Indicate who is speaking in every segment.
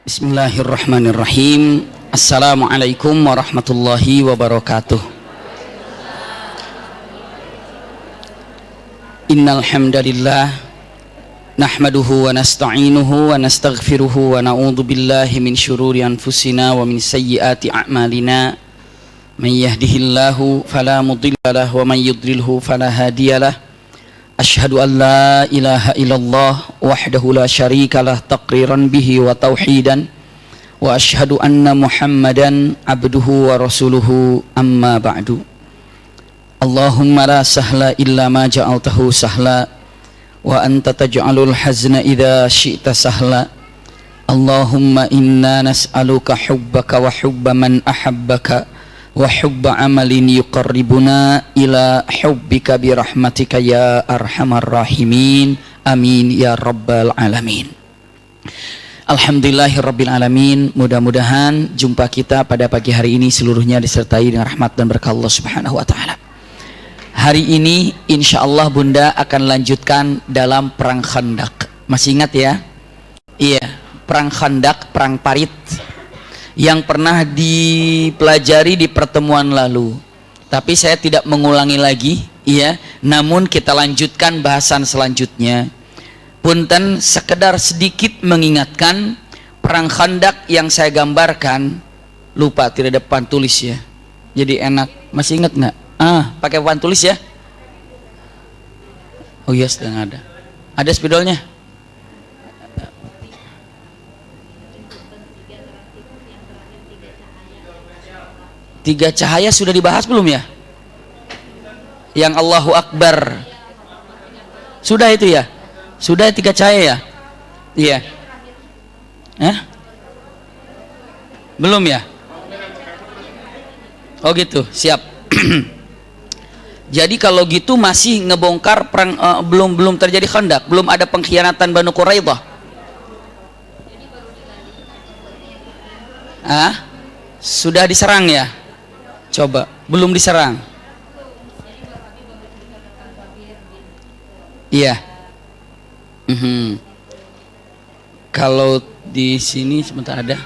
Speaker 1: Bismillahirrahmanirrahim. Assalamualaikum warahmatullahi wabarakatuh. Innal hamdalillah nahmaduhu wa nasta'inuhu wa nastaghfiruhu wa na'udzu billahi min syururi anfusina wa min sayyiati a'malina. May yahdihillahu fala mudilla lahu wa may yudlilhu fala hadiyalah. Asyhadu an la ilaha illallah wahdahu la syarikalah taqriran bihi wa tauhidan wa asyhadu anna Muhammadan abduhu wa rasuluhu amma ba'du. Allahumma la sahla illa ma ja'altahu sahla wa anta taj'alul hazna idza syi'ta sahla. Allahumma inna nas'aluka hubbaka wa hubba man ahabbaka wa hubba amalin yuqarribuna ila hubbika birahmatika ya arhamar rahimin. Amin ya rabbal alamin. Alhamdulillahirabbil alamin. Mudah-mudahan jumpa kita pada pagi hari ini seluruhnya disertai dengan rahmat dan berkah Allah Subhanahu wa taala. Hari ini insyaallah Bunda akan lanjutkan dalam perang Khandaq. Masih ingat ya? Iya, perang Khandaq, perang Parit yang pernah dipelajari di pertemuan lalu, tapi saya tidak mengulangi lagi, ya. Namun kita lanjutkan bahasan selanjutnya. Punten, sekedar sedikit mengingatkan perang Khandaq yang saya gambarkan. Lupa tidak ada papan tulis ya, jadi enak. Masih ingat nggak? Pakai papan tulis ya. Oh iya, sedang ada. Ada spidolnya. Tiga cahaya sudah dibahas belum ya? Yang Allahu Akbar sudah itu ya? Sudah tiga cahaya ya? Iya. Belum ya? Oh gitu, siap. Jadi kalau gitu masih ngebongkar perang, belum terjadi Khandaq, belum ada pengkhianatan Banu Quraidah. Sudah diserang ya? Coba, belum diserang. Iya. Kalau di sini sebentar ada.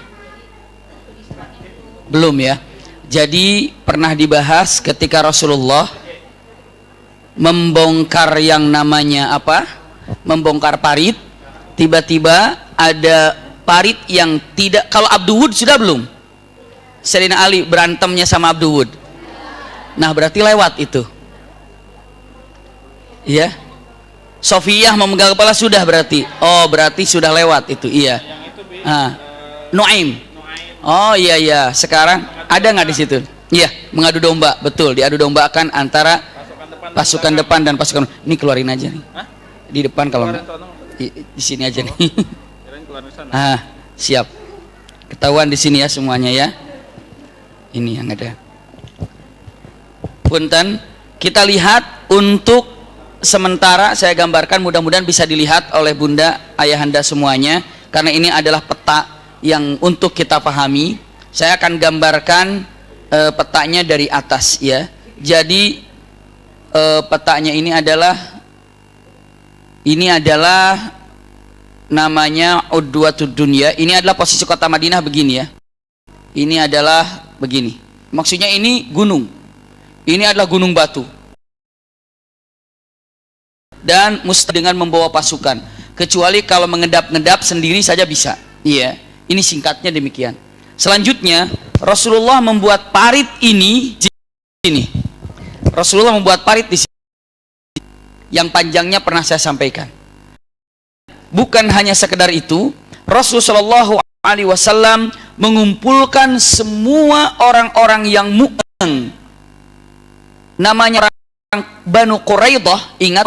Speaker 1: Belum ya. Jadi pernah dibahas ketika Rasulullah membongkar yang namanya apa? Membongkar parit. Tiba-tiba ada parit yang tidak. Kalau Abdul Wud sudah belum? Sayyidina Ali berantemnya sama Abdul Wud. Nah berarti lewat itu. Iya. Sofiyah memegang kepala sudah berarti. Oh berarti sudah lewat itu. Iya. Nuaim. Oh iya iya. Sekarang ada nggak di situ? Iya. Mengadu domba. Betul. Diadu dombakan antara pasukan depan dan pasukan. Ini keluarin aja nih. Di depan kalau nggak. Di sini aja nih. Siap. Ketahuan di sini ya semuanya ya. Ini yang ada. Punten, kita lihat untuk sementara saya gambarkan, mudah-mudahan bisa dilihat oleh Bunda, Ayahanda semuanya, karena ini adalah peta yang untuk kita pahami. Saya akan gambarkan petanya dari atas ya. Jadi petanya ini adalah namanya Udwatud Dunya. Ini adalah posisi kota Madinah begini ya. Ini adalah begini. Maksudnya ini gunung. Ini adalah gunung batu. Dan mesti dengan membawa pasukan. Kecuali kalau mengedap-ngedap sendiri saja bisa. Iya. Ini singkatnya demikian. Selanjutnya Rasulullah membuat parit ini di sini. Rasulullah membuat parit di sini. Yang panjangnya pernah saya sampaikan. Bukan hanya sekedar itu, Rasulullah SAW mengumpulkan semua orang-orang yang mu'min, namanya orang Banu Quraidah. Ingat,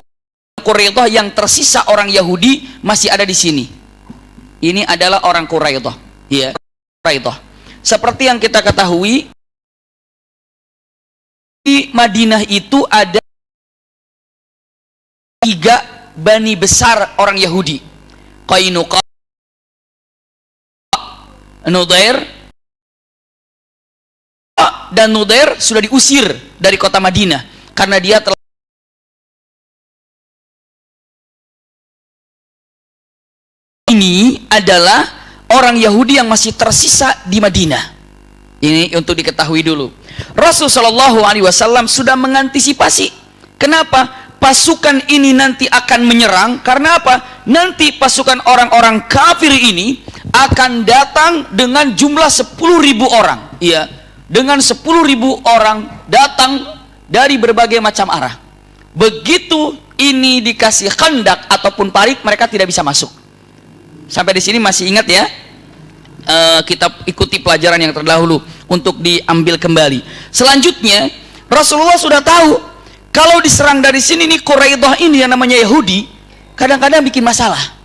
Speaker 1: Quraidah yang tersisa orang Yahudi masih ada di sini. Ini adalah orang Quraidah. Ya, Quraidah. Seperti yang kita ketahui, di Madinah itu ada 3 bani besar orang Yahudi. Qainuqa, Nudair, dan Nudair sudah diusir dari kota Madinah karena dia telah ini adalah orang Yahudi yang masih tersisa di Madinah. Ini untuk diketahui dulu. Rasulullah SAW sudah mengantisipasi. Kenapa? Pasukan ini nanti akan menyerang. Karena apa? Nanti pasukan orang-orang kafir ini akan datang dengan jumlah 10.000 orang. Iya, dengan 10.000 orang datang dari berbagai macam arah. Begitu ini dikasih khandak ataupun parit, mereka tidak bisa masuk. Sampai di sini masih ingat ya? Kita ikuti pelajaran yang terdahulu untuk diambil kembali. Selanjutnya Rasulullah sudah tahu kalau diserang dari sini nih, Quraidah ini yang namanya Yahudi kadang-kadang bikin masalah.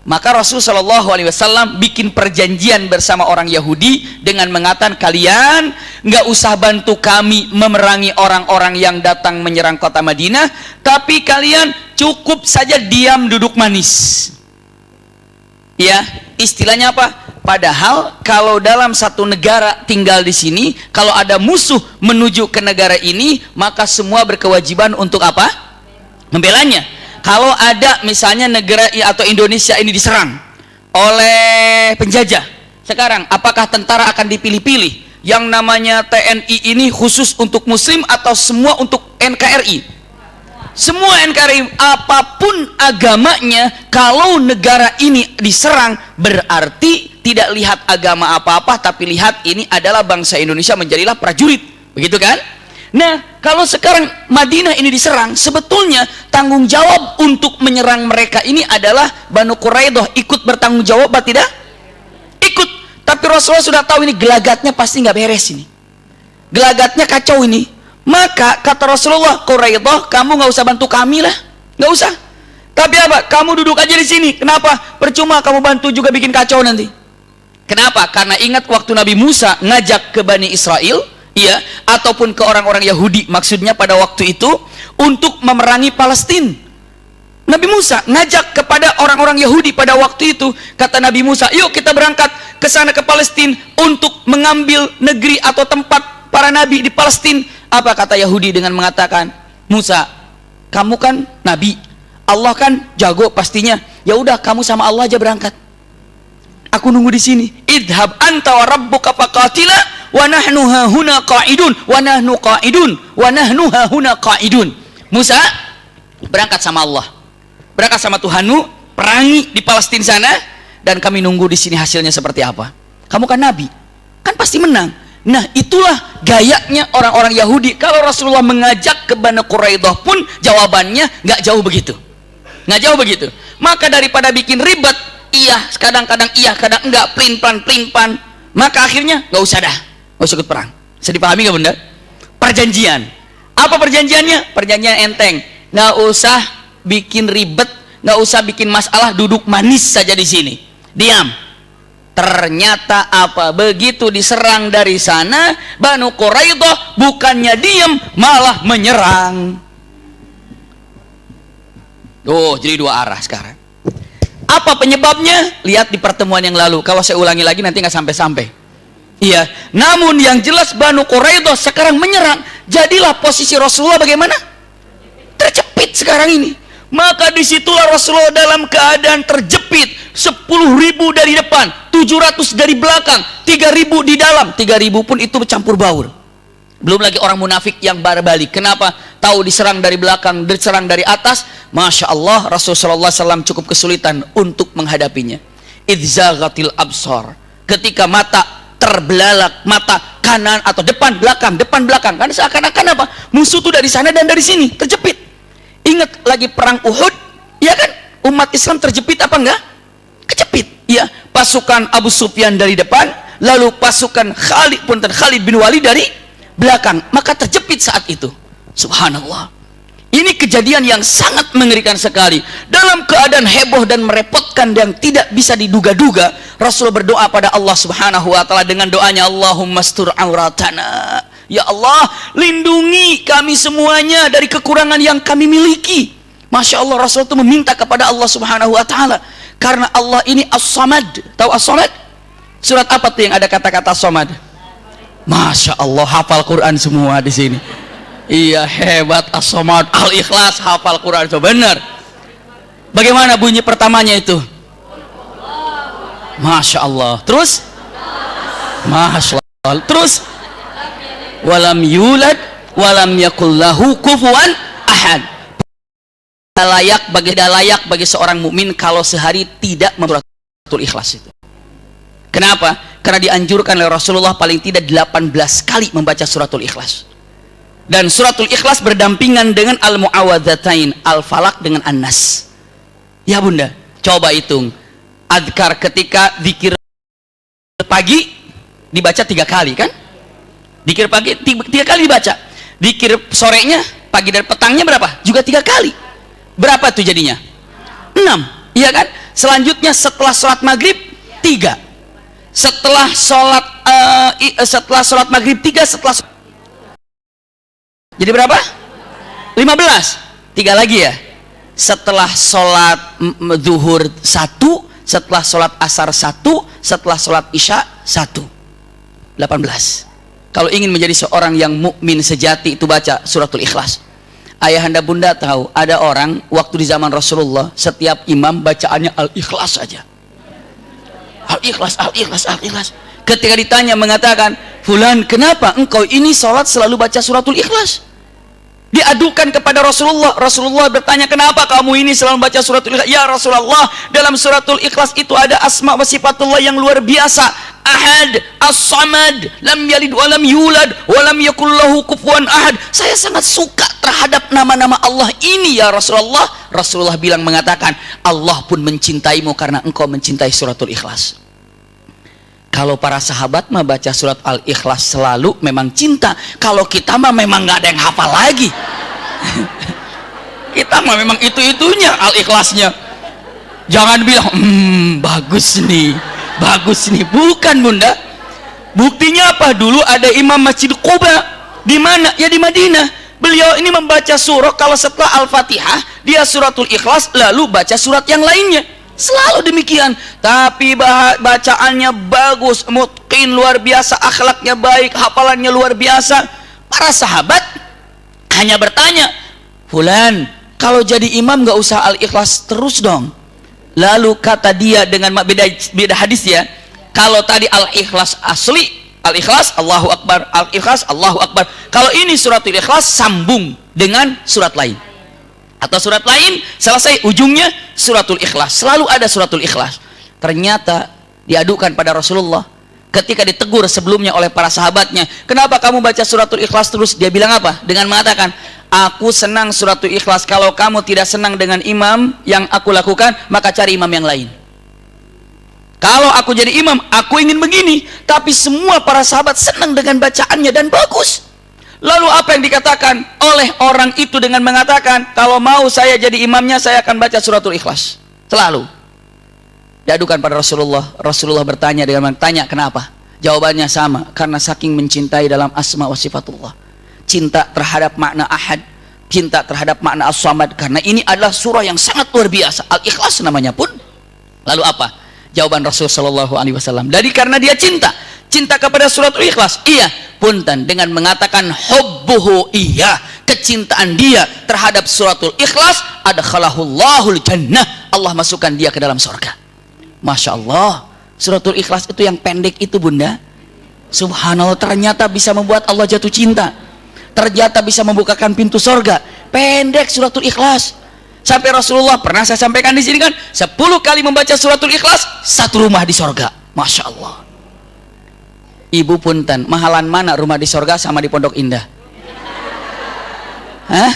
Speaker 1: Maka Rasulullah SAW bikin perjanjian bersama orang Yahudi dengan mengatakan, kalian nggak usah bantu kami memerangi orang-orang yang datang menyerang kota Madinah, tapi kalian cukup saja diam duduk manis. Ya, istilahnya apa? Padahal kalau dalam satu negara tinggal di sini, kalau ada musuh menuju ke negara ini, maka semua berkewajiban untuk apa? Membelanya. Kalau ada misalnya negara atau Indonesia ini diserang oleh penjajah, sekarang apakah tentara akan dipilih-pilih? Yang namanya TNI ini khusus untuk muslim atau semua untuk NKRI? Semua NKRI, apapun agamanya, kalau negara ini diserang, berarti tidak lihat agama apa-apa, tapi lihat ini adalah bangsa Indonesia, menjadilah prajurit, begitu kan? Nah, kalau sekarang Madinah ini diserang, sebetulnya tanggung jawab untuk menyerang mereka ini adalah Banu Quraidah. Ikut bertanggung jawab atau tidak? Ikut. Tapi Rasulullah sudah tahu ini gelagatnya pasti nggak beres ini. Gelagatnya kacau ini. Maka kata Rasulullah, Quraidah, kamu nggak usah bantu kami lah, nggak usah. Tapi apa? Kamu duduk aja di sini. Kenapa? Percuma kamu bantu juga bikin kacau nanti. Kenapa? Karena ingat waktu Nabi Musa ngajak ke Bani Israel, iya, ataupun ke orang-orang Yahudi, maksudnya pada waktu itu untuk memerangi Palestina. Nabi Musa ngajak kepada orang-orang Yahudi pada waktu itu, kata Nabi Musa, yuk kita berangkat ke sana ke Palestina untuk mengambil negeri atau tempat para nabi di Palestina. Apa kata Yahudi dengan mengatakan, Musa, kamu kan nabi, Allah kan jago pastinya. Ya udah, kamu sama Allah aja berangkat. Aku nunggu di sini. Idhab anta wa rabbuka faqatila wa nahnu hahuna qa'idun wa nahnu qa'idun wa nahnu hahuna qa'idun. Musa berangkat sama Allah, berangkat sama Tuhanmu, perangi di Palestina sana, dan kami nunggu di sini hasilnya seperti apa. Kamu kan nabi, kan pasti menang. Nah, itulah gayanya orang-orang Yahudi. Kalau Rasulullah mengajak ke Banu Quraidah pun jawabannya nggak jauh begitu, nggak jauh begitu. Maka daripada bikin ribet, iya kadang-kadang iya kadang enggak, pelin-pelan, maka akhirnya nggak usah dah, nggak usah ikut perang. Bisa dipahami nggak bunda? Perjanjian. Apa perjanjiannya? Perjanjian enteng, nggak usah bikin ribet, nggak usah bikin masalah, duduk manis saja di sini, diam. Ternyata apa? Begitu diserang dari sana, Banu Quraidah bukannya diam, malah menyerang. Oh, jadi dua arah sekarang. Apa penyebabnya? Lihat di pertemuan yang lalu. Kalau saya ulangi lagi nanti nggak sampai-sampai. Iya. Namun yang jelas Banu Quraidah sekarang menyerang. Jadilah posisi Rasulullah bagaimana? Terjepit sekarang ini. Maka disitulah Rasulullah dalam keadaan terjepit. 10.000 dari depan, 700 dari belakang, 3.000 di dalam. 3.000 pun itu bercampur baur. Belum lagi orang munafik yang balik. Kenapa? Tahu diserang dari belakang, diserang dari atas. Masya Allah, Rasulullah SAW cukup kesulitan untuk menghadapinya. Idzaghatil absar, ketika mata terbelalak, mata kanan atau depan belakang, karena seakan-akan apa? Musuh tuh dari sana dan dari sini, terjepit. Ingat lagi perang Uhud, ya kan? Umat Islam terjepit apa enggak? Kejepit. Ya, pasukan Abu Sufyan dari depan, lalu pasukan Khalid bin Walid dari belakang, maka terjepit saat itu. Subhanallah. Ini kejadian yang sangat mengerikan sekali. Dalam keadaan heboh dan merepotkan yang tidak bisa diduga-duga, Rasul berdoa pada Allah Subhanahu wa taala dengan doanya, Allahumma astur auratana. Ya Allah, lindungi kami semuanya dari kekurangan yang kami miliki. Masya Allah, Rasul itu meminta kepada Allah Subhanahu wa taala. Karena Allah ini As-Samad. Tahu As-Samad? Surat apa tuh yang ada kata-kata As-Samad? Masya Allah, hafal Quran semua di sini. Iya, hebat. As-Samad, Al-Ikhlas, hafal Quran. So, benar. Bagaimana bunyi pertamanya itu? Masya Allah. Terus Masya Allah. Terus walam yulad walam yakul lahu kufuwan ahad. Tidak layak bagi seorang mukmin kalau sehari tidak membaca suratul Ikhlas itu. Kenapa? Karena dianjurkan oleh Rasulullah paling tidak 18 kali membaca suratul Ikhlas. Dan suratul Ikhlas berdampingan dengan al-mu'awwadzatain, al-falaq dengan an-nas. Ya bunda, coba hitung. Adkar ketika zikir pagi dibaca 3 kali kan? Zikir pagi 3 kali dibaca. Zikir sorenya, pagi dan petangnya berapa? Juga 3 kali. Berapa tuh jadinya? 6, iya kan? Selanjutnya setelah sholat maghrib 3. Setelah sholat maghrib 3, setelah jadi berapa? 15. 3 lagi ya. Setelah sholat zuhur 1, setelah sholat asar 1, setelah sholat isya 1. 18. Kalau ingin menjadi seorang yang mukmin sejati itu baca suratul Ikhlas. Ayahanda bunda tahu ada orang waktu di zaman Rasulullah setiap imam bacaannya al-Ikhlas saja. Al-Ikhlas, al-Ikhlas, al-Ikhlas. Ketika ditanya mengatakan, "Fulan, kenapa engkau ini sholat selalu baca suratul Ikhlas?" Diadukan kepada Rasulullah. Rasulullah bertanya, "Kenapa kamu ini selalu baca suratul Ikhlas?" "Ya Rasulullah, dalam suratul Ikhlas itu ada asma wa sifatullah yang luar biasa. Ahad, as-samad, lam yalid wa lam yulad wa lam yakul lahu kufuwan ahad." Saya sangat suka terhadap nama-nama Allah ini ya Rasulullah. Rasulullah mengatakan, Allah pun mencintaimu karena engkau mencintai suratul Ikhlas. Kalau para sahabat mah baca surat al-Ikhlas selalu memang cinta. Kalau kita mah memang nggak ada yang hafal lagi. Kita mah memang itu-itunya al-Ikhlasnya. Jangan bilang bagus nih, bagus nih. Bukan bunda. Buktinya apa? Dulu ada imam Masjid Quba. Di mana? Ya di Madinah. Beliau ini membaca surah, kalau setelah Al-Fatihah dia suratul Ikhlas lalu baca surat yang lainnya. Selalu demikian. Tapi bacaannya bagus, mutqin, luar biasa, akhlaknya baik, hafalannya luar biasa. Para sahabat hanya bertanya, "Fulan, kalau jadi imam gak usah al-Ikhlas terus dong." Lalu kata dia dengan beda hadis ya. Kalau tadi al-Ikhlas asli, al-Ikhlas Allahu Akbar, al-Ikhlas Allahu Akbar. Kalau ini suratul Ikhlas sambung dengan surat lain. Atau surat lain selesai ujungnya suratul Ikhlas. Selalu ada suratul Ikhlas. Ternyata diadukan pada Rasulullah ketika ditegur sebelumnya oleh para sahabatnya, "Kenapa kamu baca suratul Ikhlas terus?" Dia bilang apa? Dengan mengatakan, "Aku senang suratul Ikhlas. Kalau kamu tidak senang dengan imam yang aku lakukan, maka cari imam yang lain. Kalau aku jadi imam, aku ingin begini." Tapi semua para sahabat senang dengan bacaannya dan bagus. Lalu apa yang dikatakan oleh orang itu dengan mengatakan, "Kalau mau saya jadi imamnya, saya akan baca suratul Ikhlas." Selalu diadukan pada Rasulullah. Rasulullah bertanya dengan tanya, "Kenapa?" Jawabannya sama, karena saking mencintai dalam asma wa sifatullah. Cinta terhadap makna ahad, cinta terhadap makna as-samad, karena ini adalah surah yang sangat luar biasa. Al-Ikhlas namanya pun. Lalu apa jawaban Rasulullah SAW? Dari karena dia cinta kepada suratul Ikhlas. Iya, punten, dengan mengatakan hubbuhu, iya, kecintaan dia terhadap suratul Ikhlas, adkhalahul jannah, Allah masukkan dia ke dalam surga. Masya Allah, suratul Ikhlas itu yang pendek itu bunda, subhanallah, ternyata bisa membuat Allah jatuh cinta, ternyata bisa membukakan pintu surga. Pendek suratul Ikhlas. Sampai Rasulullah pernah saya sampaikan di sini kan, 10 kali membaca suratul Ikhlas, 1 rumah di surga. Masya Allah. Ibu punten, mahalan mana rumah di sorga sama di Pondok Indah? Hah?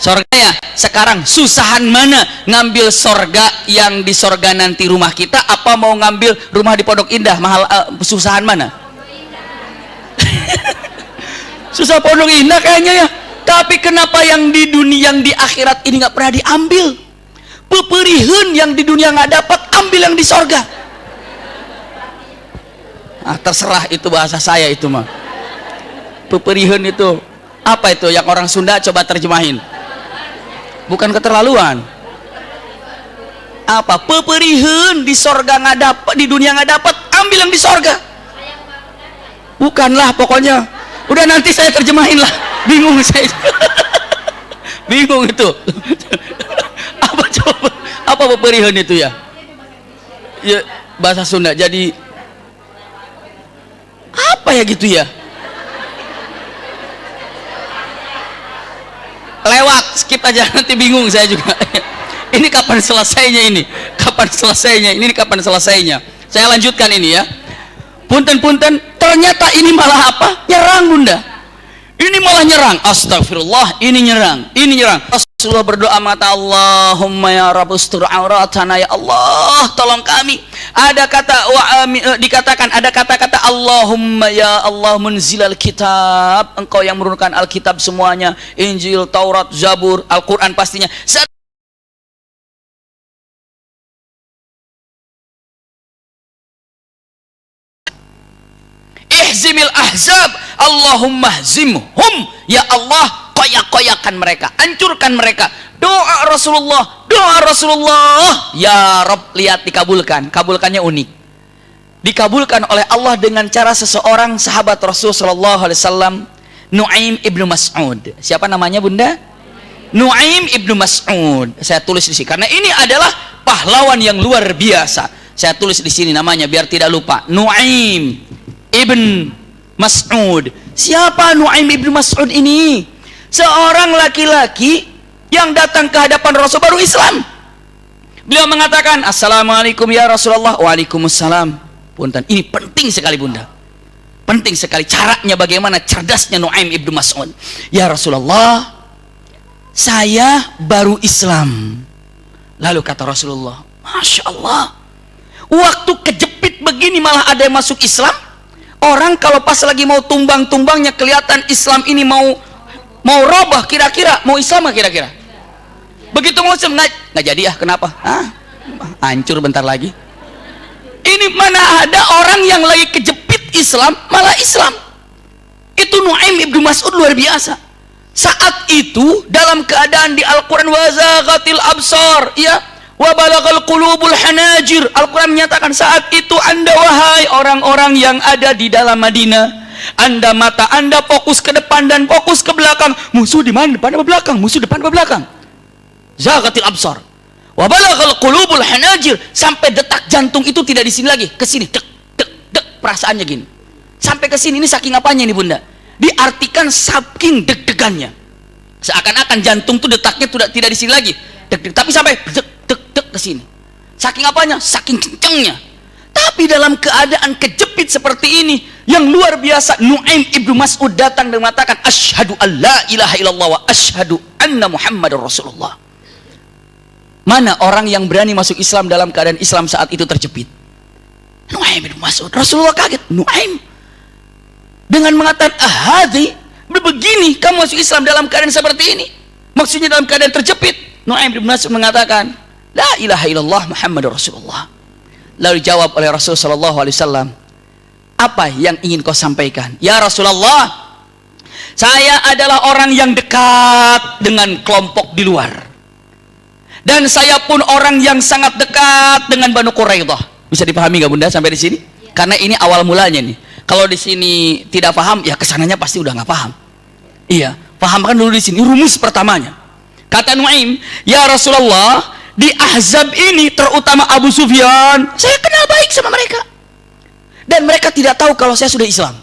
Speaker 1: Sorga ya? Sekarang susahan mana ngambil sorga yang di sorga nanti rumah kita, apa mau ngambil rumah di Pondok Indah? Mahal, susahan mana? Susah Pondok Indah kayaknya ya. Tapi kenapa yang di dunia, yang di akhirat ini nggak pernah diambil? Peperihun yang di dunia nggak dapat, ambil yang di sorga. Ah, terserah itu bahasa saya itu mah. Peperihun itu apa itu yang orang Sunda, coba terjemahin. Bukan keterlaluan. Apa? Peperihun di sorga nggak dapat, di dunia nggak dapat, ambil yang di sorga. Bukanlah pokoknya. Udah nanti saya terjemahin lah. Bingung saya. Bingung itu. Apa coba? Apa peperihun itu ya? Ya. bahasa Sunda, jadi apa ya gitu ya, lewat, skip aja, nanti bingung saya juga. Ini kapan selesainya ini? Kapan selesainya? Ini kapan selesainya? Saya lanjutkan ini ya. Punten-punten, ternyata ini malah apa? Nyerang bunda. Ini malah nyerang. Astagfirullah, ini nyerang. Ini nyerang. Rasulullah berdoa mata, Allahumma ya Rabb ustur auratana, ya Allah tolong kami. Ada kata dikatakan, ada kata-kata Allahumma ya Allah munzilal kitab, engkau yang menurunkan Alkitab semuanya, Injil, Taurat, Zabur, Al-Quran pastinya. Ihzimil ahzab, Allahumma hzimhum, ya Allah koyak-koyakan mereka, hancurkan mereka. Doa Rasulullah, doa Rasulullah, ya Rabb, lihat dikabulkan. Kabulkannya unik, dikabulkan oleh Allah dengan cara seseorang sahabat Rasul sallallahu alaihi wasallam, Nuaim ibnu Mas'ud. Siapa namanya bunda? Nuaim ibnu Mas'ud. Saya tulis di sini karena ini adalah pahlawan yang luar biasa. Saya tulis di sini namanya biar tidak lupa. Nuaim ibn Mas'ud. Siapa Nuaim ibn Mas'ud ini? Seorang laki-laki yang datang ke hadapan Rasul baru Islam. Beliau mengatakan, Assalamualaikum ya Rasulullah. Waalaikumsalam. Punten, ini penting sekali bunda, penting sekali caranya, bagaimana cerdasnya Nuaim ibn Mas'ud. Ya Rasulullah, saya baru Islam. Lalu kata Rasulullah, Masya Allah, waktu kejepit begini malah ada yang masuk Islam. Orang kalau pas lagi mau tumbang-tumbangnya kelihatan Islam ini mau robah, kira-kira mau Islam nggak kira-kira? Begitu mau Islam nggak jadi ya, kenapa? Hancur bentar lagi. Ini mana ada orang yang lagi kejepit Islam malah Islam. Itu Nuaim ibnu Mas'ud luar biasa. Saat itu dalam keadaan di Al-Quran wazaghatil absar, ya, wa balagal qulubul hanajir. Al-Quran menyatakan saat itu Anda wahai orang-orang yang ada di dalam Madinah, Anda mata Anda fokus ke depan dan fokus ke belakang. Musuh di mana? Depan apa belakang? Musuh depan apa belakang? Zaghatil absar. Wa balagal qulubul hanajir, sampai detak jantung itu tidak di sini lagi, ke sini, dek dek dek, perasaannya gini. Sampai ke sini, ini saking apanya ini bunda? Diartikan saking deg-degannya. Seakan-akan jantung itu detaknya tidak di sini lagi, deg-deg, tapi sampai dek dek ke sini. Saking apanya? Saking kencangnya. Tapi dalam keadaan kejepit seperti ini yang luar biasa, Nuaim ibnu Mas'ud datang dan mengatakan, asyhadu an la ilaha illallah wa asyhadu anna Muhammadar Rasulullah. Mana orang yang berani masuk Islam dalam keadaan Islam saat itu terjepit? Nuaim ibnu Mas'ud. Rasulullah kaget. Nuaim dengan mengatakan, ahadi, begini kamu masuk Islam dalam keadaan seperti ini, maksudnya dalam keadaan terjepit. Nuaim ibnu Mas'ud mengatakan, la ilaha illallah Muhammadur Rasulullah. Lalu jawab oleh Rasul sallallahu alaihi wasallam, apa yang ingin kau sampaikan? Ya Rasulullah, saya adalah orang yang dekat dengan kelompok di luar, dan saya pun orang yang sangat dekat dengan Banu Quraidah. Bisa dipahami nggak bunda sampai di sini? Ya. Karena ini awal mulanya nih. Kalau di sini tidak paham, ya kesananya pasti udah nggak paham. Iya, pahamkan dulu di sini rumus pertamanya. Kata Nuaim, ya Rasulullah, di Ahzab ini terutama Abu Sufyan, saya kenal baik sama mereka, dan mereka tidak tahu kalau saya sudah Islam.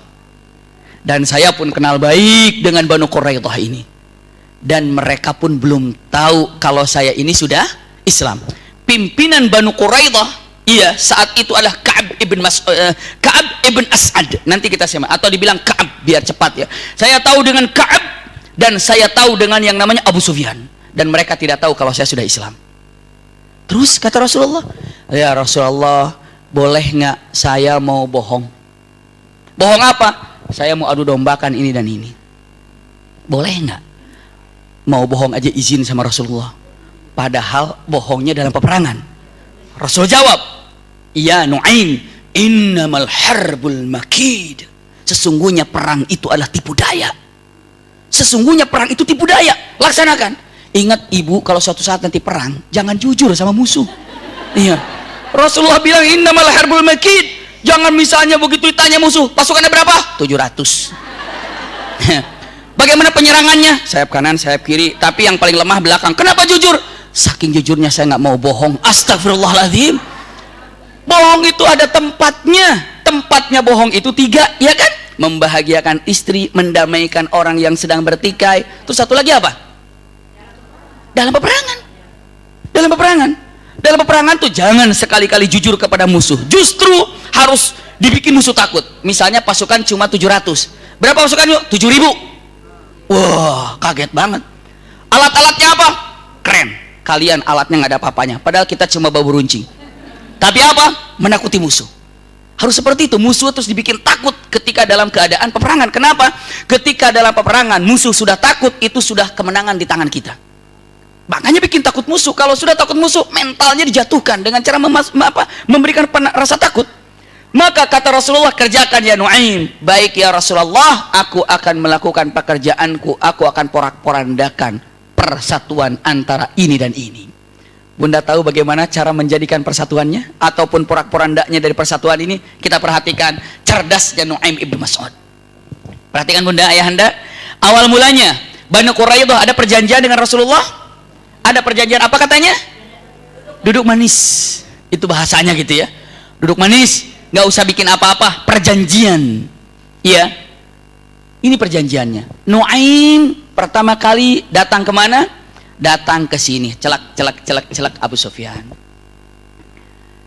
Speaker 1: Dan saya pun kenal baik dengan Banu Quraidah ini, dan mereka pun belum tahu kalau saya ini sudah Islam. Pimpinan Banu Quraidah, iya, saat itu adalah Ka'ab ibn As'ad. Nanti kita sama, atau dibilang Ka'ab biar cepat ya. Saya tahu dengan Ka'ab, dan saya tahu dengan yang namanya Abu Sufyan, dan mereka tidak tahu kalau saya sudah Islam. Terus kata Rasulullah, ya Rasulullah, boleh nggak saya mau bohong? Bohong apa? Saya mau adu dombakan ini dan ini. Boleh nggak? Mau bohong aja izin sama Rasulullah. Padahal bohongnya dalam peperangan. Rasul jawab, iya Nuaim, innamal harbul makid. Sesungguhnya perang itu adalah tipu daya. Sesungguhnya perang itu tipu daya. Laksanakan. Ingat ibu, kalau suatu saat nanti perang, jangan jujur sama musuh. Iya. Rasulullah bilang innamal harbul makid. Jangan misalnya begitu ditanya musuh, pasukannya berapa? 700. Bagaimana penyerangannya? Sayap kanan, sayap kiri, tapi yang paling lemah belakang. Kenapa jujur? Saking jujurnya saya nggak mau bohong. Astagfirullahaladzim. Bohong itu ada tempatnya. Tempatnya bohong itu 3, ya kan? Membahagiakan istri, mendamaikan orang yang sedang bertikai. Terus satu lagi apa? Dalam peperangan. Dalam peperangan. Dalam peperangan tuh jangan sekali-kali jujur kepada musuh. Justru harus dibikin musuh takut. Misalnya pasukan cuma 700. Berapa pasukan yuk? 7.000. Wah, kaget banget. Alat-alatnya apa? Keren. Kalian alatnya nggak ada apa-apanya. Padahal kita cuma bau runcing. Tapi apa? Menakuti musuh. Harus seperti itu. Musuh terus dibikin takut ketika dalam keadaan peperangan. Kenapa? Ketika dalam peperangan musuh sudah takut, itu sudah kemenangan di tangan kita. Makanya bikin takut musuh. Kalau sudah takut musuh, mentalnya dijatuhkan dengan cara memberikan rasa takut. Maka kata Rasulullah, kerjakan ya Nuaim. Baik ya Rasulullah, aku akan melakukan pekerjaanku. Aku akan porak-porandakan persatuan antara ini dan ini. Bunda tahu bagaimana cara menjadikan persatuannya ataupun porak-porandaknya dari persatuan ini? Kita perhatikan cerdasnya Nuaim ibnu Mas'ud. Perhatikan Bunda, ayahanda. Awal mulanya Banu Quraidah ada perjanjian dengan Rasulullah. Ada perjanjian apa katanya? Duduk manis. Itu bahasanya gitu ya. Duduk manis, nggak usah bikin apa-apa, perjanjian. Iya. Ini perjanjiannya. Nuaim pertama kali datang kemana? Datang ke sini, celak Abu Sufyan.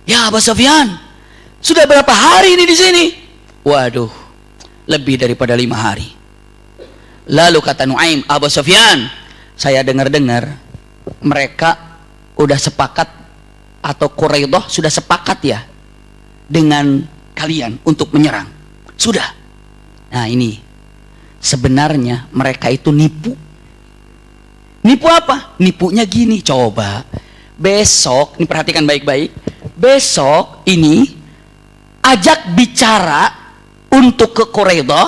Speaker 1: Ya Abu Sufyan, sudah berapa hari ini di sini? Waduh, lebih daripada 5 hari. Lalu kata Nuaim, Abu Sufyan, saya dengar-dengar mereka udah sepakat, atau Quraidah sudah sepakat ya dengan kalian untuk menyerang. Sudah. Nah ini sebenarnya mereka itu nipu. Nipu apa? Nipunya gini, coba besok, ini perhatikan baik-baik, besok ini ajak bicara untuk ke Quraidah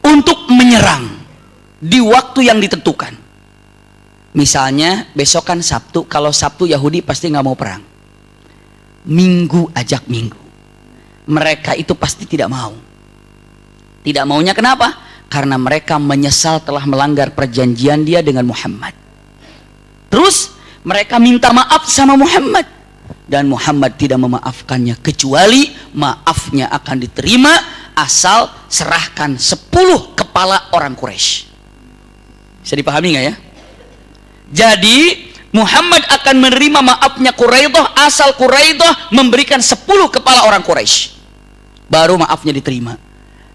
Speaker 1: untuk menyerang di waktu yang ditentukan. Misalnya besok kan Sabtu, kalau Sabtu Yahudi pasti nggak mau perang. Minggu ajak Minggu, mereka itu pasti tidak mau. Tidak maunya kenapa? Karena mereka menyesal telah melanggar perjanjian dia dengan Muhammad. Terus mereka minta maaf sama Muhammad, dan Muhammad tidak memaafkannya, kecuali maafnya akan diterima asal serahkan 10 kepala orang Quraisy. Bisa dipahami nggak ya? Jadi Muhammad akan menerima maafnya Quraidah asal Quraidah memberikan 10 kepala orang Quraisy. Baru maafnya diterima.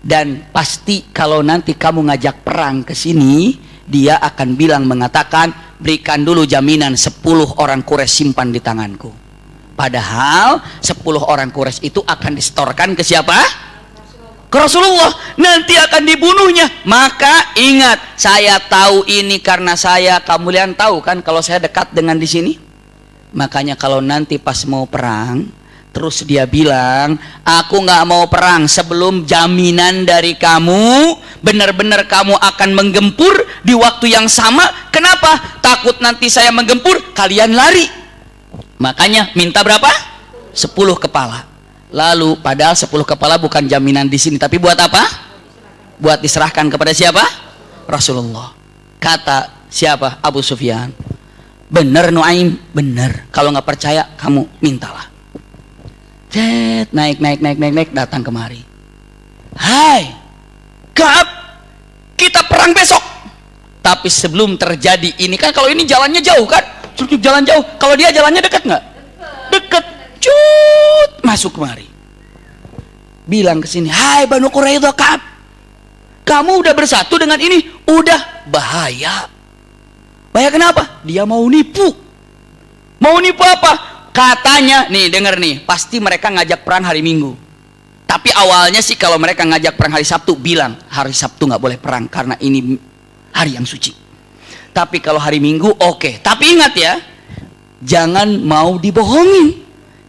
Speaker 1: Dan pasti kalau nanti kamu ngajak perang ke sini, dia akan bilang, mengatakan, berikan dulu jaminan 10 orang Quraisy simpan di tanganku. Padahal 10 orang Quraisy itu akan disetorkan ke siapa? Ke Rasulullah. Nanti akan dibunuhnya. Maka ingat, saya tahu ini karena saya, kamu lihat tahu kan kalau saya dekat dengan di sini. Makanya kalau nanti pas mau perang, terus dia bilang, aku nggak mau perang sebelum jaminan dari kamu benar-benar kamu akan menggempur di waktu yang sama. Kenapa? Takut nanti saya menggempur, kalian lari. Makanya minta berapa? 10 kepala. Lalu padahal 10 kepala bukan jaminan di sini, tapi buat apa? Buat diserahkan kepada siapa? Rasulullah. Kata siapa? Abu Sufyan. Bener Nuaim, bener. Kalau nggak percaya kamu mintalah. Naik datang kemari. Hai Ka'ab, kita perang besok. Tapi sebelum terjadi ini, kan kalau ini jalannya jauh kan, jalan jauh. Kalau dia jalannya dekat nggak? Dekat. Cut, masuk kemari. Bilang ke sini, hai Banu Quraidah, Ka'ab, kamu udah bersatu dengan ini, udah bahaya. Bahaya kenapa? Dia mau nipu. Mau nipu apa? Katanya, nih denger nih, pasti mereka ngajak perang hari Minggu. Tapi awalnya sih kalau mereka ngajak perang hari Sabtu, bilang hari Sabtu nggak boleh perang karena ini hari yang suci. Tapi kalau hari Minggu oke. Tapi ingat ya, jangan mau dibohongi.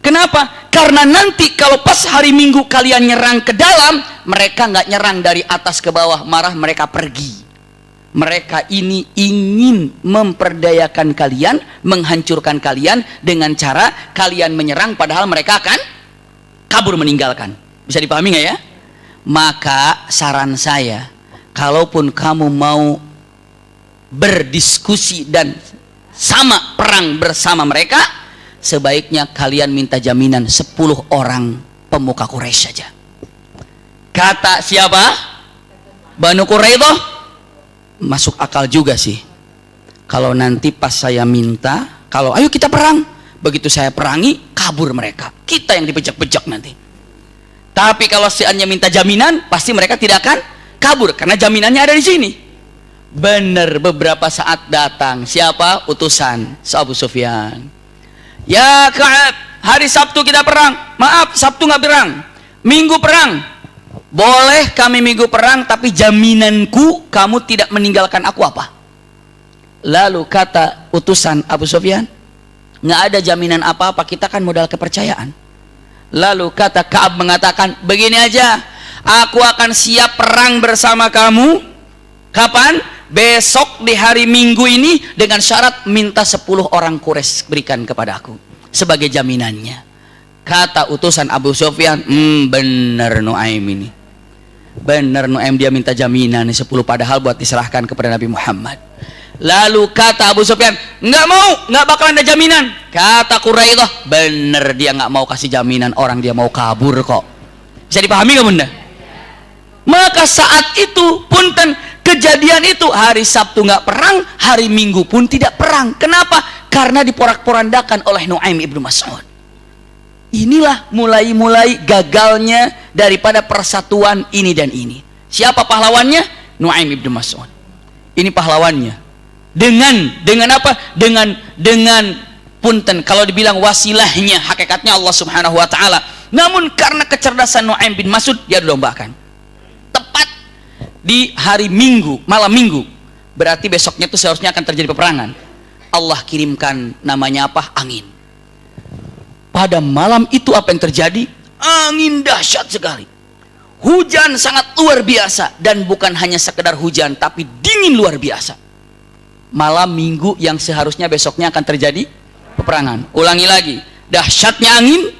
Speaker 1: Kenapa? Karena nanti kalau pas hari Minggu kalian nyerang ke dalam, mereka nggak nyerang dari atas ke bawah, marah mereka pergi. Mereka ini ingin memperdayakan kalian, menghancurkan kalian dengan cara kalian menyerang padahal mereka akan kabur meninggalkan. Bisa dipahami nggak ya? Maka saran saya, kalaupun kamu mau berdiskusi dan sama perang bersama mereka, sebaiknya kalian minta jaminan 10 orang pemuka Quraisy saja. Kata siapa? Banu Quraidah. Masuk akal juga sih. Kalau nanti pas saya minta, kalau ayo kita perang, begitu saya perangi, kabur mereka, kita yang dibejak-bejak nanti. Tapi kalau seandainya minta jaminan, pasti mereka tidak akan kabur karena jaminannya ada di sini. Benar, beberapa saat datang siapa? Utusan Abu Sufyan. Ya Ka'ab, hari Sabtu kita perang. Maaf, Sabtu nggak perang, Minggu perang. Boleh kami Minggu perang, tapi jaminanku kamu tidak meninggalkan aku apa? Lalu kata utusan Abu Sufyan, nggak ada jaminan apa-apa, kita kan modal kepercayaan. Lalu kata Ka'ab mengatakan, begini aja, aku akan siap perang bersama kamu. Kapan? Besok di hari Minggu ini, dengan syarat minta 10 orang Quraisy berikan kepada aku sebagai jaminannya. Kata utusan Abu Sufyan, bener Nuaim ini. Bener Nuaim, dia minta jaminan 10 padahal buat diserahkan kepada Nabi Muhammad. Lalu kata Abu Sufyan, nggak mau, nggak bakalan ada jaminan. Kata Quraidah, bener dia nggak mau kasih jaminan, orang dia mau kabur kok. Bisa dipahami nggak bunda? Maka saat itu punten, kejadian itu hari Sabtu nggak perang, hari Minggu pun tidak perang. Kenapa? Karena diporak-porandakan oleh Nuaim ibnu Mas'ud. Inilah mulai gagalnya daripada persatuan ini dan ini. Siapa pahlawannya? Nuaim ibnu Mas'ud. Ini pahlawannya. Dengan apa? Dengan punten, kalau dibilang wasilahnya, hakikatnya Allah Subhanahu wa taala. Namun karena kecerdasan Nuaim bin Mas'ud, dia dombakan. Tepat di hari Minggu, malam Minggu. Berarti besoknya itu seharusnya akan terjadi peperangan. Allah kirimkan namanya apa? Angin. Pada malam itu apa yang terjadi? Angin dahsyat sekali. Hujan sangat luar biasa, dan bukan hanya sekedar hujan, tapi dingin luar biasa. Malam Minggu yang seharusnya besoknya akan terjadi peperangan. Ulangi lagi, dahsyatnya angin,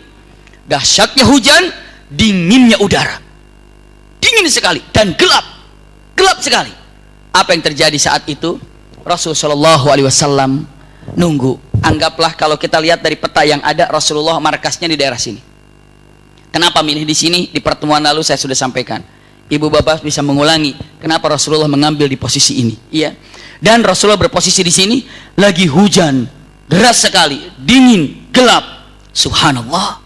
Speaker 1: dahsyatnya hujan, dinginnya udara. Dingin sekali dan gelap sekali. Apa yang terjadi saat itu? Rasulullah SAW nunggu. Anggaplah kalau kita lihat dari peta yang ada, Rasulullah markasnya di daerah sini. Kenapa milih di sini? Di pertemuan lalu saya sudah sampaikan. Ibu bapak bisa mengulangi kenapa Rasulullah mengambil di posisi ini. Iya. Dan Rasulullah berposisi di sini, lagi hujan deras sekali, dingin, gelap. Subhanallah.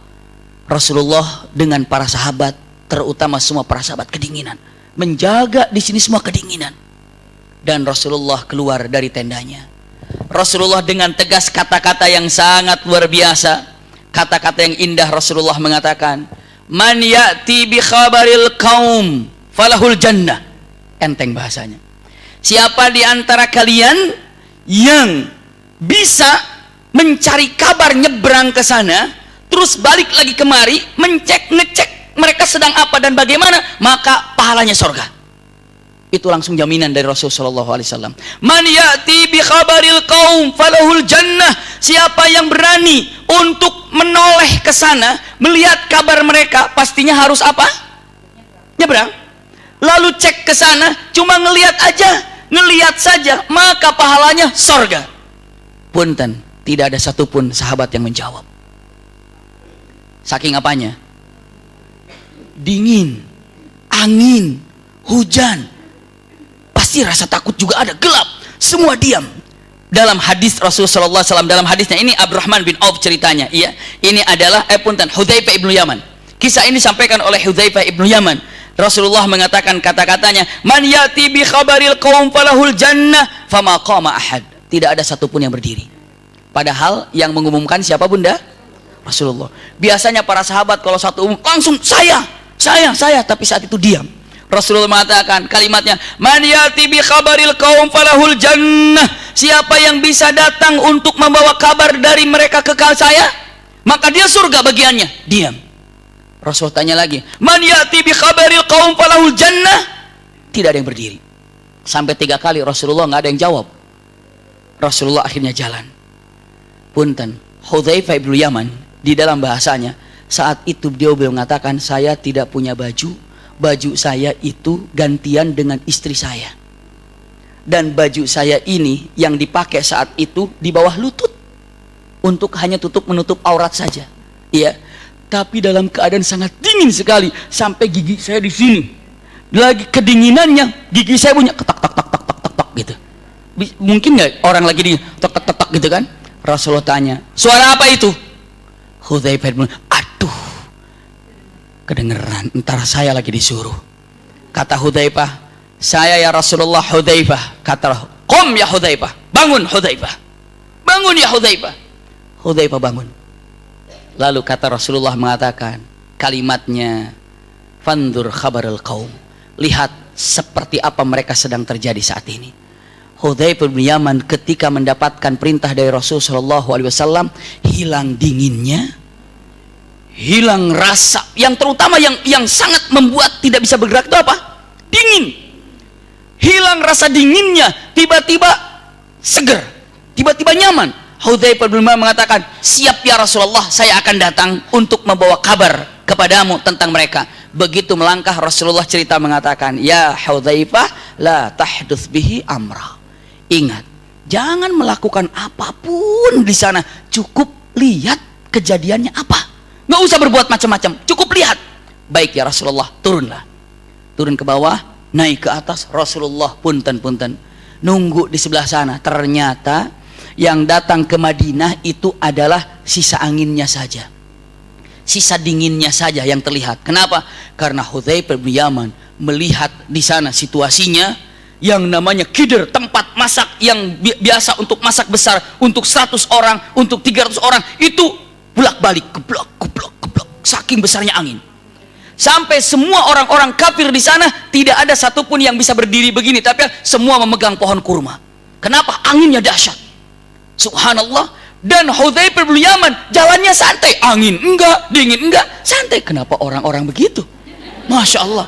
Speaker 1: Rasulullah dengan para sahabat, terutama semua para sahabat, kedinginan, menjaga di sini semua kedinginan. Dan Rasulullah keluar dari tendanya. Rasulullah dengan tegas, kata-kata yang sangat luar biasa, kata-kata yang indah. Rasulullah mengatakan, man ya'ti bi khabaril qaum falahul jannah. Enteng bahasanya. Siapa di antara kalian yang bisa mencari kabar, nyebrang ke sana, terus balik lagi kemari, ngecek mereka sedang apa dan bagaimana, maka pahalanya surga. Itu langsung jaminan dari Rasulullah SAW. Man ya'ti bi khabaril qaum falahul jannah. Siapa yang berani untuk menoleh ke sana, melihat kabar mereka, pastinya harus apa? Nyebrang. Lalu cek ke sana, cuma ngelihat saja, maka pahalanya surga. Punten, tidak ada satupun sahabat yang menjawab. Saking apanya? Dingin, angin, hujan. Pasti rasa takut juga ada, gelap, semua diam. Dalam hadis Rasulullah SAW, dalam hadisnya ini Abdurrahman bin Auf ceritanya, iya, ini adalah Hudzaifah ibnu Yaman. Kisah ini disampaikan oleh Hudzaifah ibnu Yaman. Rasulullah mengatakan kata-katanya, man yati bi khabaril qaum falahul jannah fama qama ahad. Tidak ada satupun yang berdiri. Padahal yang mengumumkan siapa bunda? Rasulullah. Biasanya para sahabat kalau satu umum langsung saya, tapi saat itu diam. Rasulullah mengatakan kalimatnya, man yati bi khabaril qaum falahul jannah. Siapa yang bisa datang untuk membawa kabar dari mereka kekal saya, maka dia surga bagiannya. Diam. Rasul tanya lagi, man yati bi khabaril qaum falahul jannah. Tidak ada yang berdiri. Sampai 3 kali Rasulullah nggak ada yang jawab. Rasulullah akhirnya jalan. Punten, Hudzaifah ibnu Yaman di dalam bahasanya saat itu dia mengatakan, saya tidak punya baju saya itu gantian dengan istri saya, dan baju saya ini yang dipakai saat itu di bawah lutut. untuk hanya menutup aurat saja. Iya. Tapi dalam keadaan sangat dingin sekali sampai gigi saya di sini. Lagi kedinginannya gigi saya punya ketak tak tak tak tak tak tak gitu. Mungkin nggak orang lagi di tak tak tak tak gitu kan? Rasulullah tanya, suara apa itu? Hudzaifah bilang, aduh, kedengeran. Entar saya lagi disuruh. Kata Hudzaifah, saya ya Rasulullah. Hudzaifah kata, qum ya Hudzaifah, bangun Hudzaifah, bangun ya Hudzaifah. Hudzaifah bangun. Lalu kata Rasulullah mengatakan kalimatnya, fandur khabarul qaum, lihat seperti apa mereka sedang terjadi saat ini. Hudzaifah bin Yaman ketika mendapatkan perintah dari Rasulullah SAW, hilang dinginnya, hilang rasa, yang terutama yang sangat membuat tidak bisa bergerak itu apa? Dingin. Hilang rasa dinginnya, tiba-tiba seger, tiba-tiba nyaman. Hudzaifah bin Yaman mengatakan, siap ya Rasulullah, saya akan datang untuk membawa kabar kepadamu tentang mereka. Begitu melangkah, Rasulullah cerita mengatakan, ya Hudzaifah, la tahduts bihi amra. Ingat, jangan melakukan apapun di sana, cukup lihat kejadiannya apa. Nggak usah berbuat macam-macam, cukup lihat. Baik ya Rasulullah, turunlah. Turun ke bawah, naik ke atas. Rasulullah punten nunggu di sebelah sana. Ternyata yang datang ke Madinah itu adalah sisa anginnya saja, sisa dinginnya saja yang terlihat. Kenapa? Karena Hudzaifah bin Yaman melihat di sana situasinya yang namanya kider, tempat masak yang biasa untuk masak besar untuk 100 orang, untuk 300 orang, itu bolak-balik, geblok, saking besarnya angin. Sampai semua orang-orang kafir di sana tidak ada satupun yang bisa berdiri begini, tapi semua memegang pohon kurma. Kenapa? Anginnya dahsyat. Subhanallah. Dan Hudzaifah bin Yaman jalannya santai, angin enggak, dingin enggak, santai. Kenapa orang-orang begitu? Masya Allah.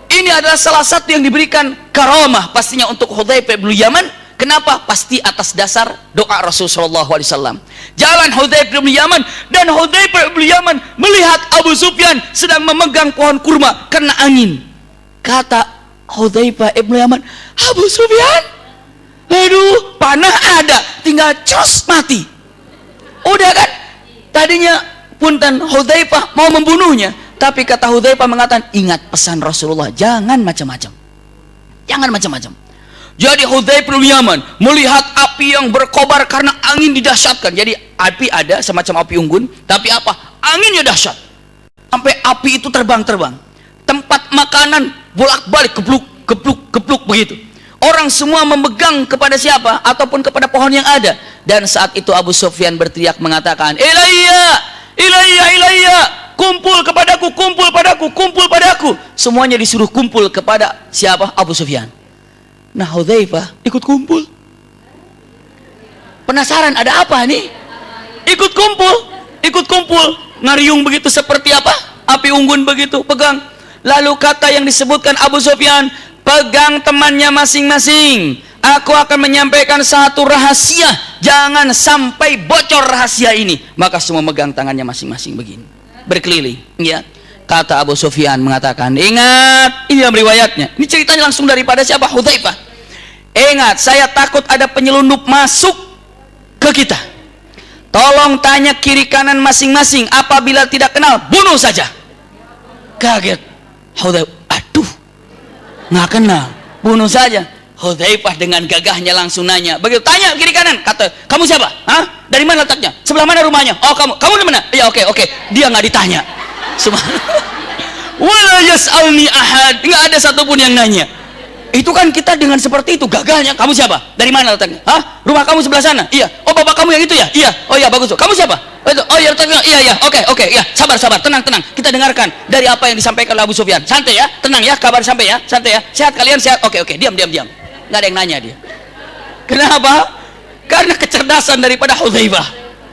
Speaker 1: Ini adalah salah satu yang diberikan karamah pastinya untuk Hudzaifah bin Yaman. Kenapa? Pasti atas dasar doa Rasulullah SAW. Jalan Hudzaifah bin Yaman, dan Hudzaifah bin Yaman melihat Abu Sufyan sedang memegang pohon kurma karena angin. Kata Hudzaifah bin Yaman, Abu Sufyan, aduh, panah ada, tinggal cos mati. Udah kan? Tadinya punten Hudzaifah mau membunuhnya, tapi kata Hudzaifah mengatakan, ingat pesan Rasulullah, jangan macam-macam. Jangan macam-macam. Jadi Hudzaifah bin Yaman melihat api yang berkobar karena angin didahsyatkan. Jadi api ada semacam api unggun, tapi apa? Anginnya dahsyat. Sampai api itu terbang-terbang. Tempat makanan bolak-balik, gebluk begitu. Orang semua memegang kepada siapa? Ataupun kepada pohon yang ada. Dan saat itu Abu Sufyan berteriak mengatakan, Ilayya, kumpul kepadaku, kumpul padaku, kumpul padaku. Semuanya disuruh kumpul kepada siapa? Abu Sufyan. Nah, Hudzaifah ikut kumpul. Penasaran ada apa nih? Ikut kumpul, ngariung begitu seperti apa? Api unggun begitu, pegang. Lalu kata yang disebutkan Abu Sufyan, pegang temannya masing-masing. Aku akan menyampaikan satu rahasia, jangan sampai bocor rahasia ini. Maka semua megang tangannya masing-masing begini, berkeliling. Ya, kata Abu Sufyan mengatakan, ingat, ini dalam riwayatnya. Ini ceritanya langsung daripada siapa? Hudzaifah. Ingat, saya takut ada penyelundup masuk ke kita. Tolong tanya kiri kanan masing-masing. Apabila tidak kenal, bunuh saja. Kaget Hudzaifah, aduh, nggak kenal, bunuh saja. Hudzaifah dengan gagahnya langsung nanya. Begitu tanya kiri kanan, kata, kamu siapa? Hah? Dari mana letaknya? Sebelah mana rumahnya? Oh, kamu dari mana? Ya, oke. Dia nggak ditanya. Subhanallah. Wala yas'alni ahad. Nggak ada satupun yang nanya. Itu kan kita dengan seperti itu gagahnya. Kamu siapa? Dari mana letaknya? Hah? Rumah kamu sebelah sana? Iya. Oh, bapak kamu yang itu ya? Iya. Oh iya, bagus. Kamu siapa? Oh iya, letaknya. Iya. Oke. Ya, sabar. Tenang. Kita dengarkan dari apa yang disampaikan oleh Abu Sufyan. Santai ya, tenang ya, kabar sampai ya. Santai ya. Sehat kalian, sehat. Oke. Diam. Nggak ada yang nanya dia. Kenapa? Karena kecerdasan daripada Hudzaifah.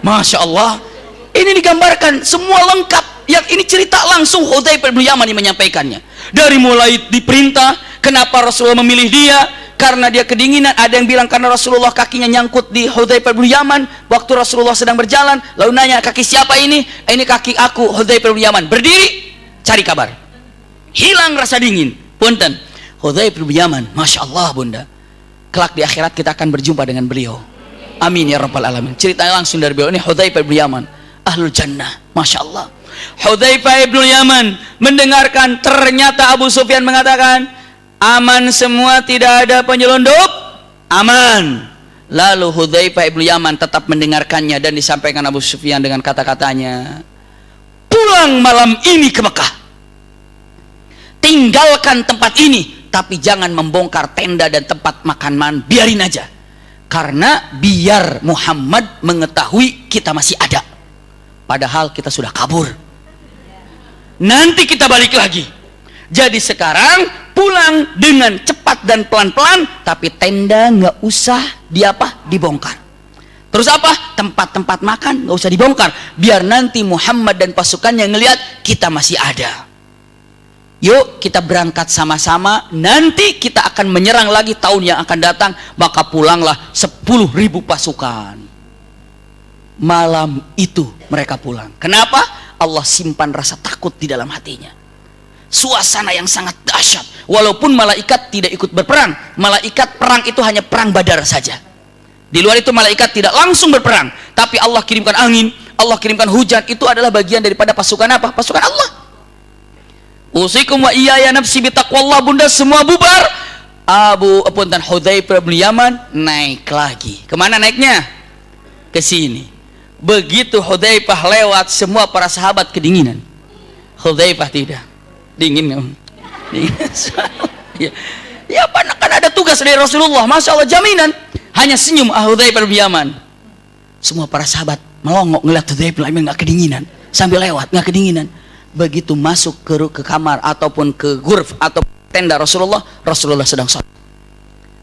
Speaker 1: Masya Allah. Ini digambarkan semua lengkap. Yang ini cerita langsung Hudzaifah bin Yaman yang menyampaikannya. Dari mulai diperintah, kenapa Rasulullah memilih dia? Karena dia kedinginan. Ada yang bilang karena Rasulullah kakinya nyangkut di Hudzaifah bin Yaman waktu Rasulullah sedang berjalan. Lalu nanya, kaki siapa ini? Ini kaki aku, Hudzaifah bin Yaman. Berdiri, cari kabar. Hilang rasa dingin. Punten, Hudzaifah bin Yaman, Masya Allah bunda, kelak di akhirat kita akan berjumpa dengan beliau. Amin ya rabbal alamin. Cerita langsung dari beliau ini, Hudzaifah bin Yaman, ahlul jannah. Masya Allah. Hudzaifah bin Yaman mendengarkan ternyata Abu Sufyan mengatakan, aman semua, tidak ada penyelundup, aman. Lalu Hudzaifah bin Yaman tetap mendengarkannya dan disampaikan Abu Sufyan dengan kata-katanya, pulang malam ini ke Mekah, tinggalkan tempat ini, tapi jangan membongkar tenda dan tempat makan, biarin aja, karena biar Muhammad mengetahui kita masih ada, padahal kita sudah kabur, nanti kita balik lagi. Jadi sekarang pulang dengan cepat dan pelan-pelan, tapi tenda nggak usah dibongkar. Terus apa? Tempat-tempat makan nggak usah dibongkar, biar nanti Muhammad dan pasukannya ngelihat kita masih ada. Yuk kita berangkat sama-sama, nanti kita akan menyerang lagi tahun yang akan datang, maka pulanglah 10.000 pasukan. Malam itu mereka pulang. Kenapa? Allah simpan rasa takut di dalam hatinya. Suasana yang sangat dahsyat. Walaupun malaikat tidak ikut berperang, malaikat perang itu hanya perang Badar saja. Di luar itu malaikat tidak langsung berperang, tapi Allah kirimkan angin, Allah kirimkan hujan, itu adalah bagian daripada pasukan apa? Pasukan Allah. Usikum wa iyaya nafsi bitaqwallah. Bunda semua bubar. Hudzaifah bin Yaman naik lagi. Kemana naiknya? Ke sini. Begitu Hudzaifah lewat, semua para sahabat kedinginan. Hudzaifah tidak. Dingin. Ya kan ada tugas dari Rasulullah, Masya Allah, jaminan. Hanya senyum Hudzaifah bin Yaman. Semua para sahabat melongok ngeliat Hudzaifah bin Yaman nggak kedinginan, sambil lewat nggak kedinginan. Begitu masuk ke kamar ataupun ke ghurf atau tenda Rasulullah, Rasulullah sedang sholat.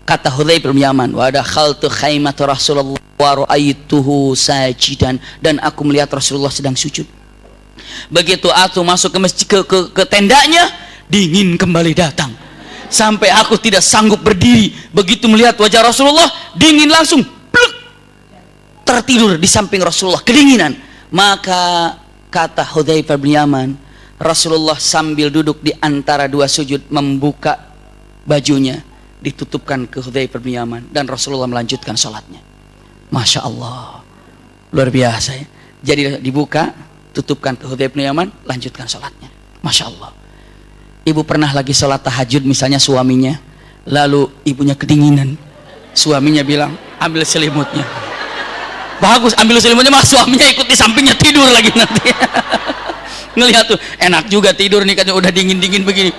Speaker 1: Kata Hudzaifah bin Yaman, wa dakhaltu khaimat Rasulullah wa ra'aituhu sajidan, dan aku melihat Rasulullah sedang sujud. Begitu aku masuk ke masjid, ke tendanya, dingin kembali datang, sampai aku tidak sanggup berdiri. Begitu melihat wajah Rasulullah, dingin langsung pluk, tertidur di samping Rasulullah, kedinginan. Maka kata Hudzaifah bin Yaman, Rasulullah sambil duduk di antara dua sujud membuka bajunya, ditutupkan ke Hudzaifah bin Yaman, dan Rasulullah melanjutkan sholatnya. Masya Allah, luar biasa ya. Jadi dibuka, tutupkan ke Hudzaifah bin Yaman, lanjutkan sholatnya. Masya Allah. Ibu pernah lagi sholat tahajud misalnya suaminya, lalu ibunya kedinginan, suaminya bilang ambil selimutnya. Bagus, ambil selimutnya, malah suaminya ikut di sampingnya tidur lagi nanti. Ngelihat tuh enak juga tidur nih, katanya udah dingin-dingin begini.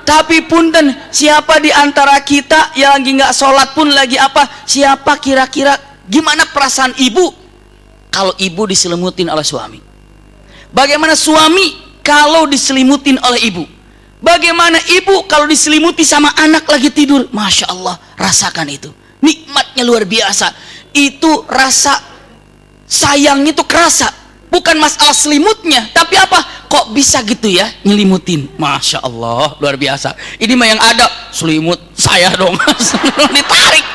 Speaker 1: Tapi punten, siapa di antara kita yang lagi nggak sholat pun lagi apa? Siapa kira-kira gimana perasaan ibu kalau ibu diselimutin oleh suami? Bagaimana suami kalau diselimutin oleh ibu? Bagaimana ibu kalau diselimuti sama anak lagi tidur? Masya Allah, rasakan itu. Nikmatnya luar biasa. Itu rasa sayang itu kerasa. Bukan masalah selimutnya, tapi apa? Kok bisa gitu ya nyelimutin? Masya Allah, luar biasa. Ini mah yang ada selimut saya dong. Ditarik.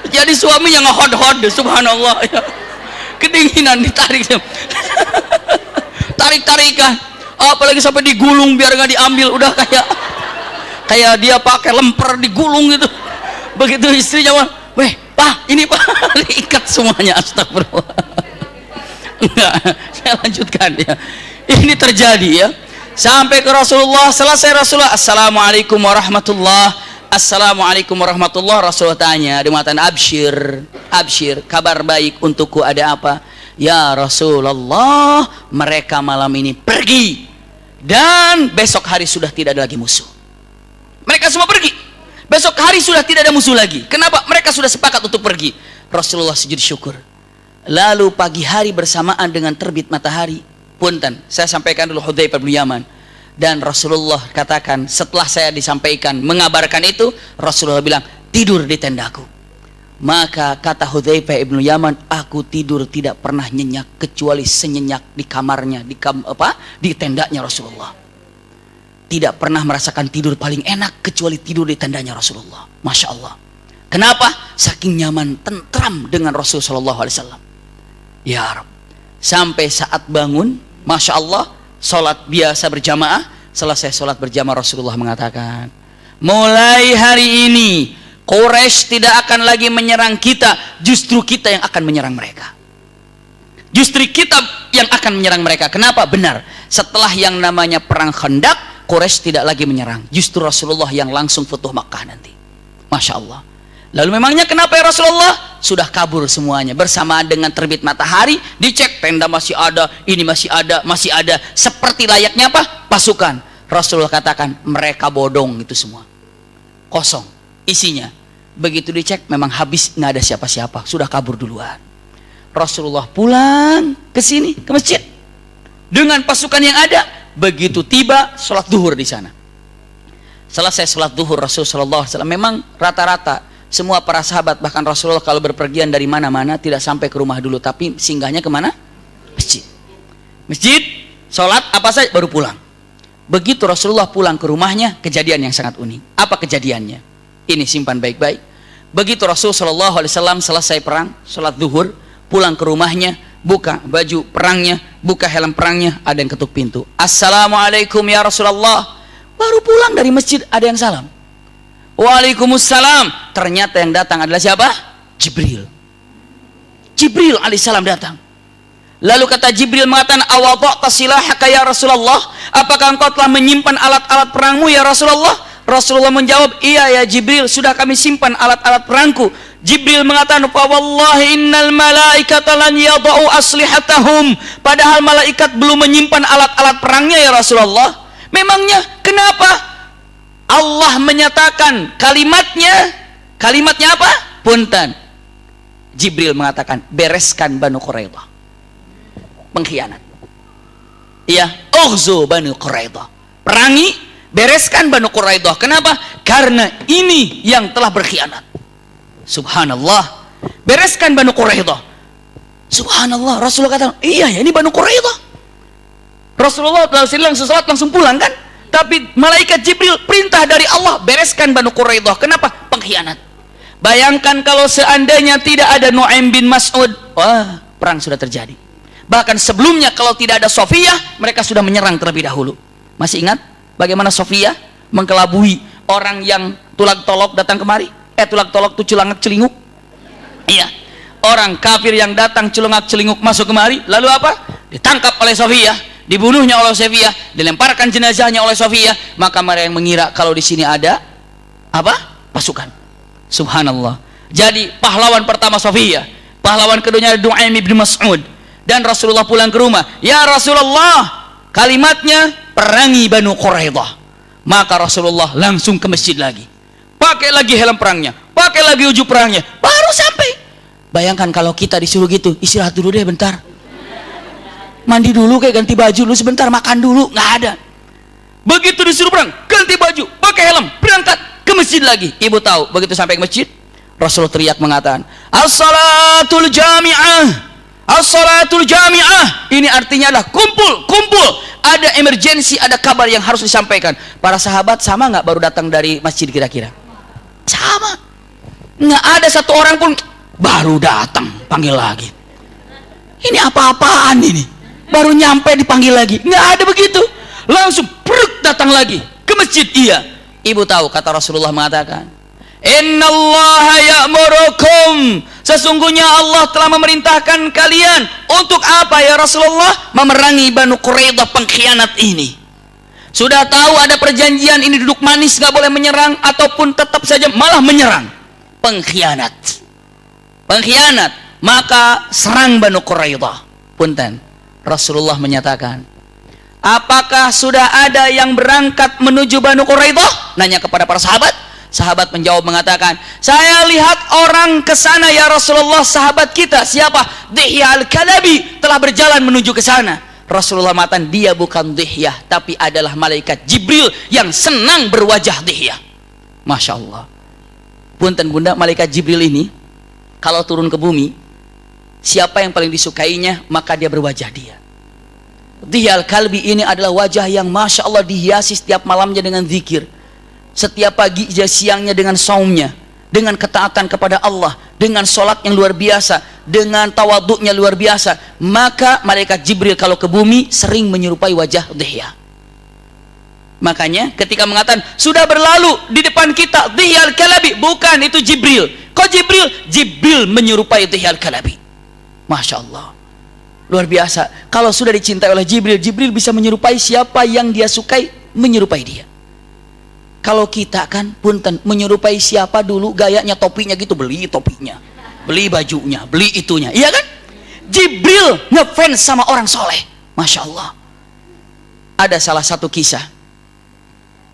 Speaker 1: Jadi suaminya ngehod-hod, subhanallah ya. Kedinginan ditarik. Tarik-tarikan, apalagi sampai digulung biar nggak diambil, udah kayak dia pakai lemper digulung gitu. Begitu istrinya, weh pak ini pak, diikat semuanya. Astagfirullah. Enggak, saya lanjutkan ya. Ini terjadi ya, sampai ke Rasulullah. Selesai Rasulullah, assalamualaikum warahmatullah, assalamualaikum warahmatullah. Rasulullah tanya, dia mengatakan absyir, absyir, kabar baik untukku, ada apa? Ya Rasulullah, mereka malam ini pergi dan besok hari sudah tidak ada lagi musuh. Mereka semua pergi, besok hari sudah tidak ada musuh lagi. Kenapa? Mereka sudah sepakat untuk pergi. Rasulullah sujud syukur. Lalu pagi hari bersamaan dengan terbit matahari, punten, saya sampaikan dulu Hudzaifah bin Yaman, dan Rasulullah katakan setelah saya disampaikan mengabarkan itu, Rasulullah bilang tidur di tendaku. Maka kata Hudzaifah bin Yaman, aku tidur tidak pernah nyenyak kecuali senyenyak di kamarnya, di tendanya Rasulullah. Tidak pernah merasakan tidur paling enak kecuali tidur di tendanya Rasulullah. Masya Allah. Kenapa? Saking nyaman, tentram dengan Rasulullah sallallahu alaihi wasallam. Ya Rabb. Sampai saat bangun, Masya Allah, sholat biasa berjamaah. Selesai sholat berjamaah, Rasulullah mengatakan, mulai hari ini Quraisy tidak akan lagi menyerang kita, justru kita yang akan menyerang mereka. Justru kita yang akan menyerang mereka. Kenapa? Benar, setelah yang namanya perang Khandaq, Quraisy tidak lagi menyerang, justru Rasulullah yang langsung futuh Makkah nanti. Masya Allah. Lalu memangnya kenapa ya Rasulullah? Sudah kabur semuanya. Bersamaan dengan terbit matahari, dicek tenda masih ada, ini masih ada, masih ada. Seperti layaknya apa? Pasukan. Rasulullah katakan, mereka bodong itu semua. Kosong isinya. Begitu dicek memang habis, nggak ada siapa-siapa. Sudah kabur duluan. Rasulullah pulang ke sini, ke masjid. Dengan pasukan yang ada. Begitu tiba, sholat duhur di sana. Selesai sholat duhur, Rasulullah SAW memang rata-rata semua para sahabat, bahkan Rasulullah kalau berpergian dari mana-mana tidak sampai ke rumah dulu, tapi singgahnya kemana? Masjid. Masjid, sholat apa saja baru pulang. Begitu Rasulullah pulang ke rumahnya, kejadian yang sangat unik. Apa kejadiannya? Ini simpan baik-baik. Begitu Rasulullah SAW selesai perang, sholat zuhur, pulang ke rumahnya, buka baju perangnya, buka helm perangnya, ada yang ketuk pintu. Assalamualaikum ya Rasulullah. Baru pulang dari masjid ada yang salam. Waalaikumsalam. Ternyata yang datang adalah siapa? Jibril. Jibril alaihissalam datang. Lalu kata Jibril mengatakan, awadha'ta silahaka ya Rasulullah, apakah engkau telah menyimpan alat-alat perangmu ya Rasulullah? Rasulullah menjawab, iya ya Jibril, sudah kami simpan alat-alat perangku. Jibril mengatakan, fa wallahi innal malaikata lan yada'u aslihatahum, padahal malaikat belum menyimpan alat-alat perangnya ya Rasulullah. Memangnya kenapa? Allah menyatakan kalimatnya apa? Punten. Jibril mengatakan, bereskan Banu Quraidah. Pengkhianat. Iya, ughzu Banu Quraidah. Perangi, bereskan Banu Quraidah. Kenapa? Karena ini yang telah berkhianat. Subhanallah. Bereskan Banu Quraidah. Subhanallah. Rasulullah kata, iya ya, ini Banu Quraidah. Rasulullah langsung pulang kan? Tapi malaikat Jibril perintah dari Allah, bereskan Banu Quraidah. Kenapa? Pengkhianat. Bayangkan kalau seandainya tidak ada Nu'aim bin Mas'ud, wah, perang sudah terjadi. Bahkan sebelumnya kalau tidak ada Sofiyah, mereka sudah menyerang terlebih dahulu. Masih ingat bagaimana Sofiyah mengkelabui orang yang tulang tolok datang kemari? Tulang tolok itu celangak celinguk. Iya. Orang kafir yang datang celangak celinguk masuk kemari, lalu apa? Ditangkap oleh Sofiyah. Dibunuhnya oleh Sofiyah, dilemparkan jenazahnya oleh Sofiyah, maka mereka yang mengira kalau di sini ada apa? Pasukan. Subhanallah. Jadi pahlawan pertama Sofiyah, pahlawan keduanya Nu'aim bin Mas'ud, dan Rasulullah pulang ke rumah. Ya Rasulullah, kalimatnya perangi Banu Quraidah. Maka Rasulullah langsung ke masjid lagi. Pakai lagi helm perangnya, pakai lagi uju perangnya, baru sampai. Bayangkan kalau kita disuruh gitu, istirahat dulu deh bentar. Mandi dulu, kayak ganti baju dulu sebentar, makan dulu, nggak ada. Begitu disuruh perang, ganti baju, pakai helm, berangkat ke masjid lagi. Ibu tahu, begitu sampai ke masjid, Rasul teriak mengatakan, as-salatul jami'ah, as-salatul jami'ah. Ini artinya adalah kumpul, kumpul. Ada emergensi, ada kabar yang harus disampaikan. Para sahabat sama nggak baru datang dari masjid kira-kira? Sama. Nggak ada satu orang pun baru datang, panggil lagi. Ini apa-apaan ini? Baru nyampe dipanggil lagi, nggak ada begitu, langsung perut datang lagi ke masjid. Iya, ibu tahu kata Rasulullah mengatakan, innallaha ya'murukum, sesungguhnya Allah telah memerintahkan kalian untuk apa ya Rasulullah? Memerangi Banu Quraidah pengkhianat ini. Sudah tahu ada perjanjian ini duduk manis, nggak boleh menyerang, ataupun tetap saja malah menyerang. Pengkhianat, pengkhianat, maka serang Banu Quraidah. Punten. Rasulullah menyatakan, apakah sudah ada yang berangkat menuju Banu Quraidah? Nanya kepada para sahabat. Sahabat menjawab mengatakan, saya lihat orang ke sana ya Rasulullah. Sahabat kita siapa? Dihya al-Kalabi telah berjalan menuju ke sana. Rasulullah mengatakan, dia bukan Dihya, tapi adalah malaikat Jibril yang senang berwajah Dihya. Masya Allah. Punten bunda, malaikat Jibril ini kalau turun ke bumi, siapa yang paling disukainya, maka dia berwajah dia. Dihya al-Kalbi ini adalah wajah yang Masya Allah dihiasi setiap malamnya dengan zikir, setiap pagi siangnya dengan saumnya, dengan ketaatan kepada Allah, dengan sholat yang luar biasa, dengan tawaduknya luar biasa. Maka malaikat Jibril kalau ke bumi sering menyerupai wajah Dihya. Makanya ketika mengatakan sudah berlalu di depan kita Dihyal Kalabi, bukan, itu Jibril. Kok Jibril? Jibril menyerupai Dihyal Kalabi. Masya Allah, luar biasa. Kalau sudah dicintai oleh Jibril, Jibril bisa menyerupai siapa yang dia sukai, menyerupai dia. Kalau kita kan punten, menyerupai siapa dulu, gayanya topinya gitu, beli topinya, beli bajunya, beli itunya, iya kan? Jibril ngefans sama orang soleh. Masya Allah. Ada salah satu kisah,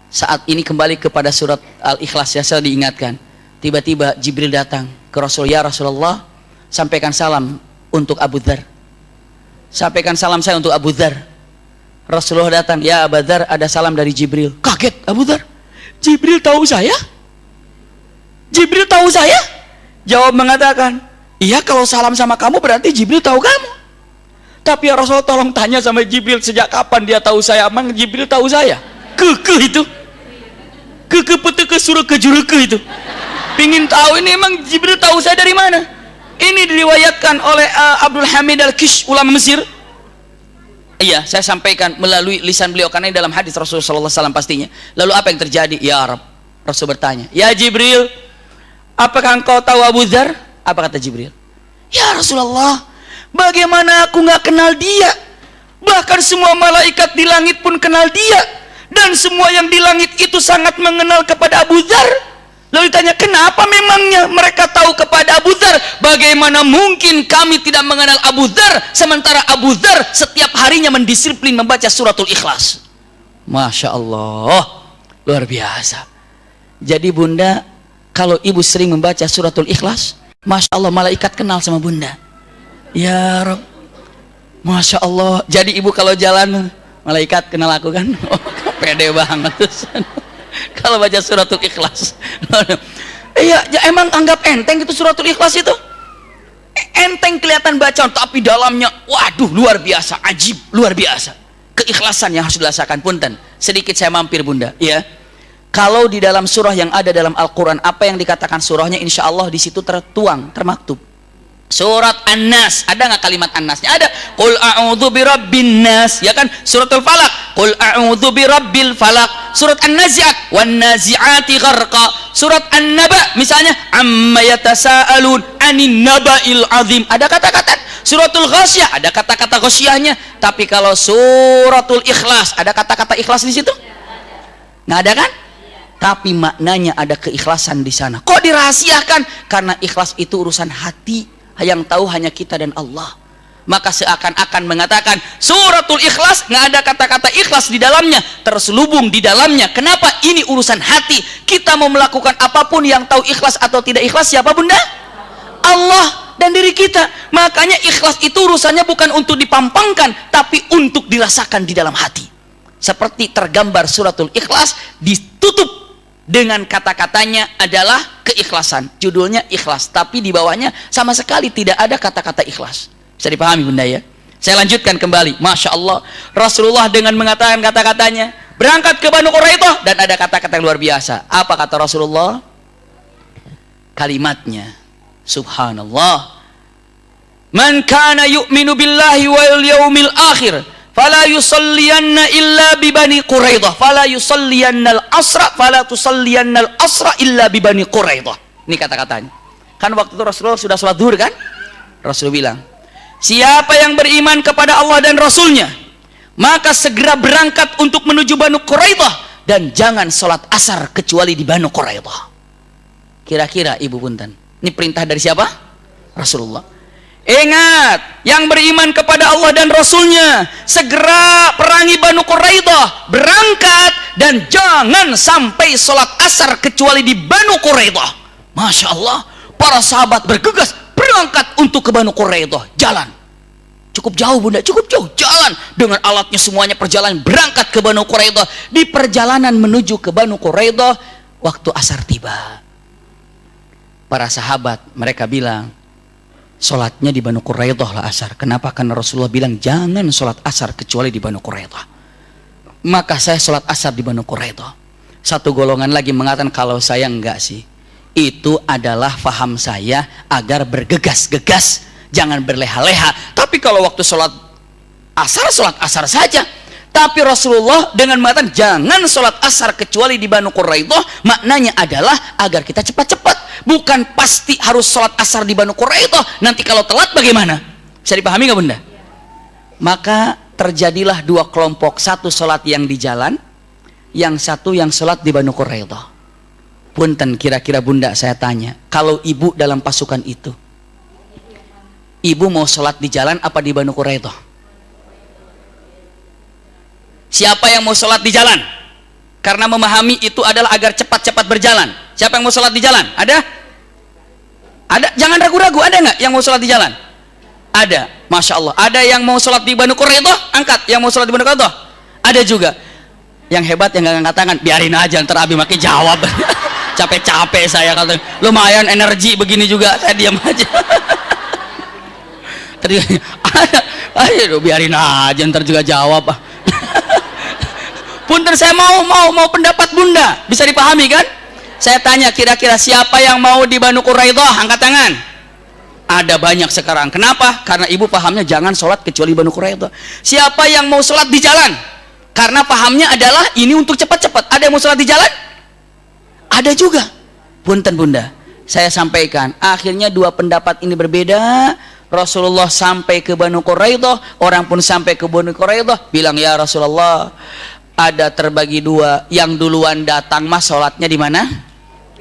Speaker 1: saat ini kembali kepada surat Al-Ikhlas ya, saya diingatkan. Tiba-tiba Jibril datang ke Rasul, ya Rasulullah, sampaikan salam untuk Abu Dzar. Sampaikan salam saya untuk Abu Dzar. Rasulullah datang, ya Abu Dzar, ada salam dari Jibril. Kaget Abu Dzar, Jibril tahu saya? Jibril tahu saya? Jawab mengatakan, iya, kalau salam sama kamu berarti Jibril tahu kamu. Tapi ya Rasulullah, tolong tanya sama Jibril, sejak kapan dia tahu saya? Emang Jibril tahu saya? Keke itu, keke pete ke surah ke jureke itu. Pingin tahu ini emang Jibril tahu saya dari mana? Ini diriwayatkan oleh Abdul Hamid Al-Kish, ulama Mesir. Iya, saya sampaikan melalui lisan beliau karena ini dalam hadis Rasulullah SAW pastinya. Lalu apa yang terjadi? Ya Arab, Rasul bertanya, ya Jibril, apakah engkau tahu Abu Dzar? Apa kata Jibril? Ya Rasulullah, bagaimana aku nggak kenal dia? Bahkan semua malaikat di langit pun kenal dia, dan semua yang di langit itu sangat mengenal kepada Abu Dzar. Lalu ditanya, kenapa memangnya mereka tahu kepada Abu Dzar? Bagaimana mungkin kami tidak mengenal Abu Dzar, sementara Abu Dzar setiap harinya mendisiplin membaca suratul Ikhlas. Masya Allah, luar biasa. Jadi bunda, kalau ibu sering membaca suratul Ikhlas, Masya Allah, malaikat kenal sama bunda. Ya Rob, Masya Allah. Jadi ibu kalau jalan, malaikat kenal aku kan? Oh, pede banget. Kalau baca suratul Ikhlas. Iya, ya emang anggap enteng itu suratul Ikhlas itu. Enteng kelihatan bacaan, tapi dalamnya, waduh, luar biasa, ajib, luar biasa. Keikhlasan yang harus dirasakan. Punten, sedikit saya mampir bunda, ya. Kalau di dalam surah yang ada dalam Al-Quran, apa yang dikatakan surahnya, insya Allah di situ tertuang, termaktub. Surat An-Nas, ada nggak kalimat An-Nasnya? Ada. Qul a'udzu birabbin nas, ya kan? Suratul Falaq, Qul a'udzu birabbil falaq. Surat An-Nazi'at, wan nazi'ati gharqa. Surat An-Naba misalnya, amma yatasaalun 'anin naba'il 'azim. Ada kata-kata. Suratul Ghasyiyah, ada kata-kata ghasyiyahnya. Tapi kalau suratul Ikhlas, ada kata-kata ikhlas di situ? Nggak ada kan? Tapi maknanya ada keikhlasan di sana. Kok dirahasiakan? Karena ikhlas itu urusan hati, yang tahu hanya kita dan Allah. Maka seakan-akan mengatakan suratul Ikhlas nggak ada kata-kata ikhlas di dalamnya, terselubung di dalamnya. Kenapa? Ini urusan hati. Kita mau melakukan apapun, yang tahu ikhlas atau tidak ikhlas siapa bunda? Allah dan diri kita. Makanya ikhlas itu urusannya bukan untuk dipampangkan, tapi untuk dirasakan di dalam hati. Seperti tergambar suratul Ikhlas ditutup dengan kata-katanya adalah keikhlasan, judulnya ikhlas, tapi di bawahnya sama sekali tidak ada kata-kata ikhlas. Bisa dipahami bunda ya? Saya lanjutkan kembali. Masya Allah, Rasulullah dengan mengatakan kata-katanya, berangkat ke Banu Quraidah, dan ada kata-kata yang luar biasa. Apa kata Rasulullah? Kalimatnya, subhanallah, man kana yu'minu billahi wal yaumil akhir fala yusalliyanna illa bi Bani Quraidah, fala yusalliyanna al-asra, fala tusalliyanna al-asra illa bi Bani Quraidah. Ini kata-katanya. Kan waktu itu Rasulullah sudah sholat zuhur kan? Rasul bilang, siapa yang beriman kepada Allah dan Rasulnya, maka segera berangkat untuk menuju Banu Quraidah, dan jangan sholat asar kecuali di Banu Quraidah. Kira-kira ibu punten, ini perintah dari siapa? Rasulullah. Ingat, yang beriman kepada Allah dan Rasulnya, segera perangi Banu Quraidah, berangkat, dan jangan sampai sholat asar kecuali di Banu Quraidah. Masya Allah, para sahabat bergegas berangkat untuk ke Banu Quraidah. Jalan cukup jauh bunda, cukup jauh, jalan dengan alatnya semuanya, perjalanan berangkat ke Banu Quraidah. Di perjalanan menuju ke Banu Quraidah, waktu asar tiba, para sahabat mereka bilang, sholatnya di Banu Quraidah lah asar. Kenapa? Karena Rasulullah bilang jangan sholat asar kecuali di Banu Quraidah. Maka saya sholat asar di Banu Quraidah. Satu golongan lagi mengatakan, kalau saya enggak sih, itu adalah faham saya agar bergegas-gegas, jangan berleha-leha. Tapi kalau waktu sholat asar saja. Tapi Rasulullah dengan mengatakan jangan sholat asar kecuali di Banu Quraidah, maknanya adalah agar kita cepat-cepat, bukan pasti harus sholat asar di Banu Quraidah. Nanti kalau telat bagaimana? Bisa dipahami nggak bunda? Maka terjadilah dua kelompok, satu sholat yang di jalan, yang satu yang sholat di Banu Quraidah. Punten, kira-kira bunda saya tanya, kalau ibu dalam pasukan itu, ibu mau sholat di jalan apa di Banu Quraidah? Siapa yang mau sholat di jalan? Karena memahami itu adalah agar cepat-cepat berjalan. Siapa yang mau sholat di jalan? Ada? Ada? Jangan ragu-ragu, ada nggak yang mau sholat di jalan? Ada, Masya Allah. Ada yang mau sholat di Banu Quraidah? Angkat. Yang mau sholat di Banu Quraidah? Ada juga. Yang hebat yang nggak angkat tangan, biarin aja, ntar Abi makin jawab. Capek-capek saya kata, lumayan energi begini juga, saya diam aja. Tadi ada, ayo biarin aja, ntar juga jawab. Punten, saya mau pendapat bunda, bisa dipahami kan? Saya tanya, kira-kira siapa yang mau di Banu Quraidah? Angkat tangan. Ada banyak sekarang. Kenapa? Karena ibu pahamnya jangan sholat kecuali Banu Quraidah. Siapa yang mau sholat di jalan? Karena pahamnya adalah ini untuk cepat-cepat. Ada yang mau sholat di jalan? Ada juga. Punten bunda, saya sampaikan, akhirnya dua pendapat ini berbeda. Rasulullah sampai ke Banu Quraidah, orang pun sampai ke Banu Quraidah, bilang, ya Rasulullah, ada terbagi dua. Yang duluan datang mas sholatnya di mana?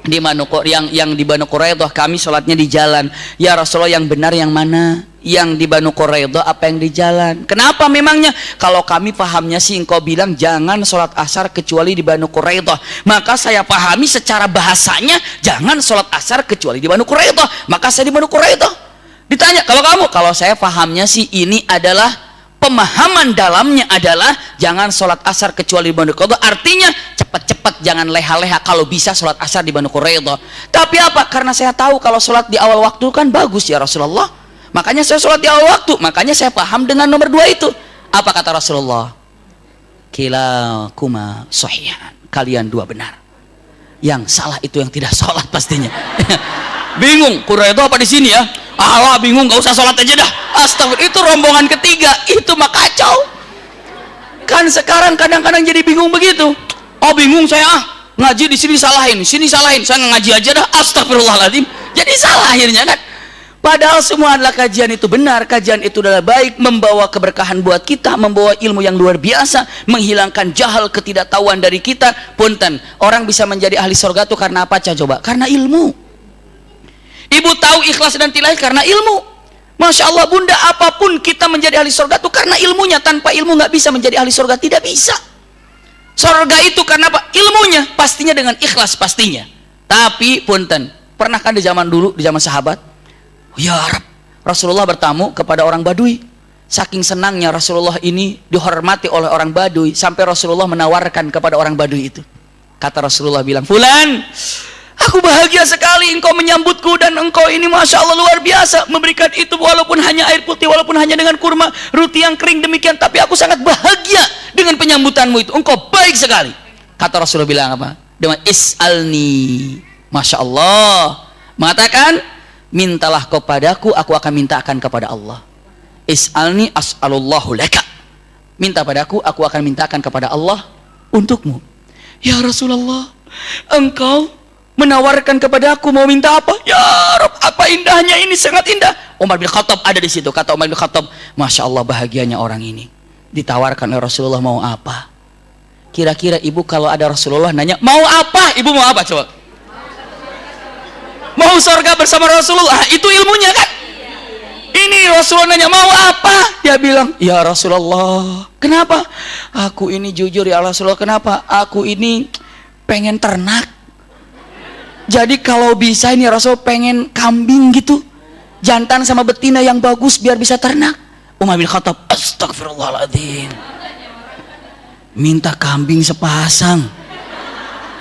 Speaker 1: Di Banu yang di Banu Quraidah, kami sholatnya di jalan. Ya Rasulullah, yang benar yang mana? Yang di Banu Quraidah apa yang di jalan? Kenapa memangnya? Kalau kami pahamnya sih engkau bilang jangan sholat asar kecuali di Banu Quraidah, maka saya pahami secara bahasanya jangan sholat asar kecuali di Banu Quraidah, maka saya di Banu Quraidah. Ditanya, kalau kamu? Kalau saya pahamnya sih ini adalah pemahaman dalamnya adalah jangan sholat asar kecuali di Banu Quraidah, artinya cepat-cepat, jangan leha-leha, kalau bisa sholat asar di Banu Quraidah. Tapi apa? Karena saya tahu kalau sholat di awal waktu kan bagus ya Rasulullah, makanya saya sholat di awal waktu, makanya saya paham dengan nomor dua itu. Apa kata Rasulullah? Kilakuma sahihan, kalian dua benar, yang salah itu yang tidak sholat pastinya. Bingung, Quraidah apa di sini ya? Allah bingung, gak usah sholat aja dah. Astagfirullah, itu rombongan ketiga, itu mah kacau. Kan sekarang kadang-kadang jadi bingung begitu. Oh bingung saya, ngaji di sini salahin, sini salahin, saya ngaji aja dah. Astagfirullahaladzim, jadi salah akhirnya kan. Padahal semua adalah kajian itu benar, kajian itu adalah baik, membawa keberkahan buat kita, membawa ilmu yang luar biasa, menghilangkan jahal, ketidaktahuan dari kita. Punten, orang bisa menjadi ahli surga itu karena apa coba? Karena ilmu. Ibu tahu ikhlas dan tilai karena ilmu. Masya Allah bunda, apapun kita menjadi ahli surga itu karena ilmunya. Tanpa ilmu nggak bisa menjadi ahli surga, tidak bisa. Surga itu karena apa? Ilmunya, pastinya dengan ikhlas pastinya. Tapi punten, pernah kan di zaman dulu, di zaman sahabat, ya Rab, Rasulullah bertamu kepada orang Badui. Saking senangnya Rasulullah ini dihormati oleh orang Badui, sampai Rasulullah menawarkan kepada orang Badui itu. Kata Rasulullah bilang, Fulan, aku bahagia sekali engkau menyambutku, dan engkau ini Masya Allah luar biasa memberikan itu, walaupun hanya air putih, walaupun hanya dengan kurma, roti yang kering demikian, tapi aku sangat bahagia dengan penyambutanmu itu, engkau baik sekali. Kata Rasulullah bilang apa? Dengan is'alni, Masya Allah, mengatakan, mintalah kepadaku, aku akan mintakan kepada Allah. Is'alni as'alullahu laka, minta padaku, aku akan mintakan kepada Allah untukmu. Ya Rasulullah, engkau menawarkan kepada aku, mau minta apa? Ya Rabb, apa indahnya ini, sangat indah. Umar bin Khattab ada di situ. Kata Umar bin Khattab, Masya Allah bahagianya orang ini. Ditawarkan oleh Rasulullah mau apa? Kira-kira ibu kalau ada Rasulullah nanya, mau apa? Ibu mau apa coba? Mau surga bersama Rasulullah. Itu ilmunya kan? Ini Rasulullah nanya, mau apa? Dia bilang, ya Rasulullah, kenapa? Aku ini jujur ya Rasulullah, kenapa? Aku ini pengen ternak. Jadi kalau bisa ini Rasul pengen kambing gitu, jantan sama betina yang bagus biar bisa ternak. Umar bin Khattab, astagfirullahaladzim, minta kambing sepasang.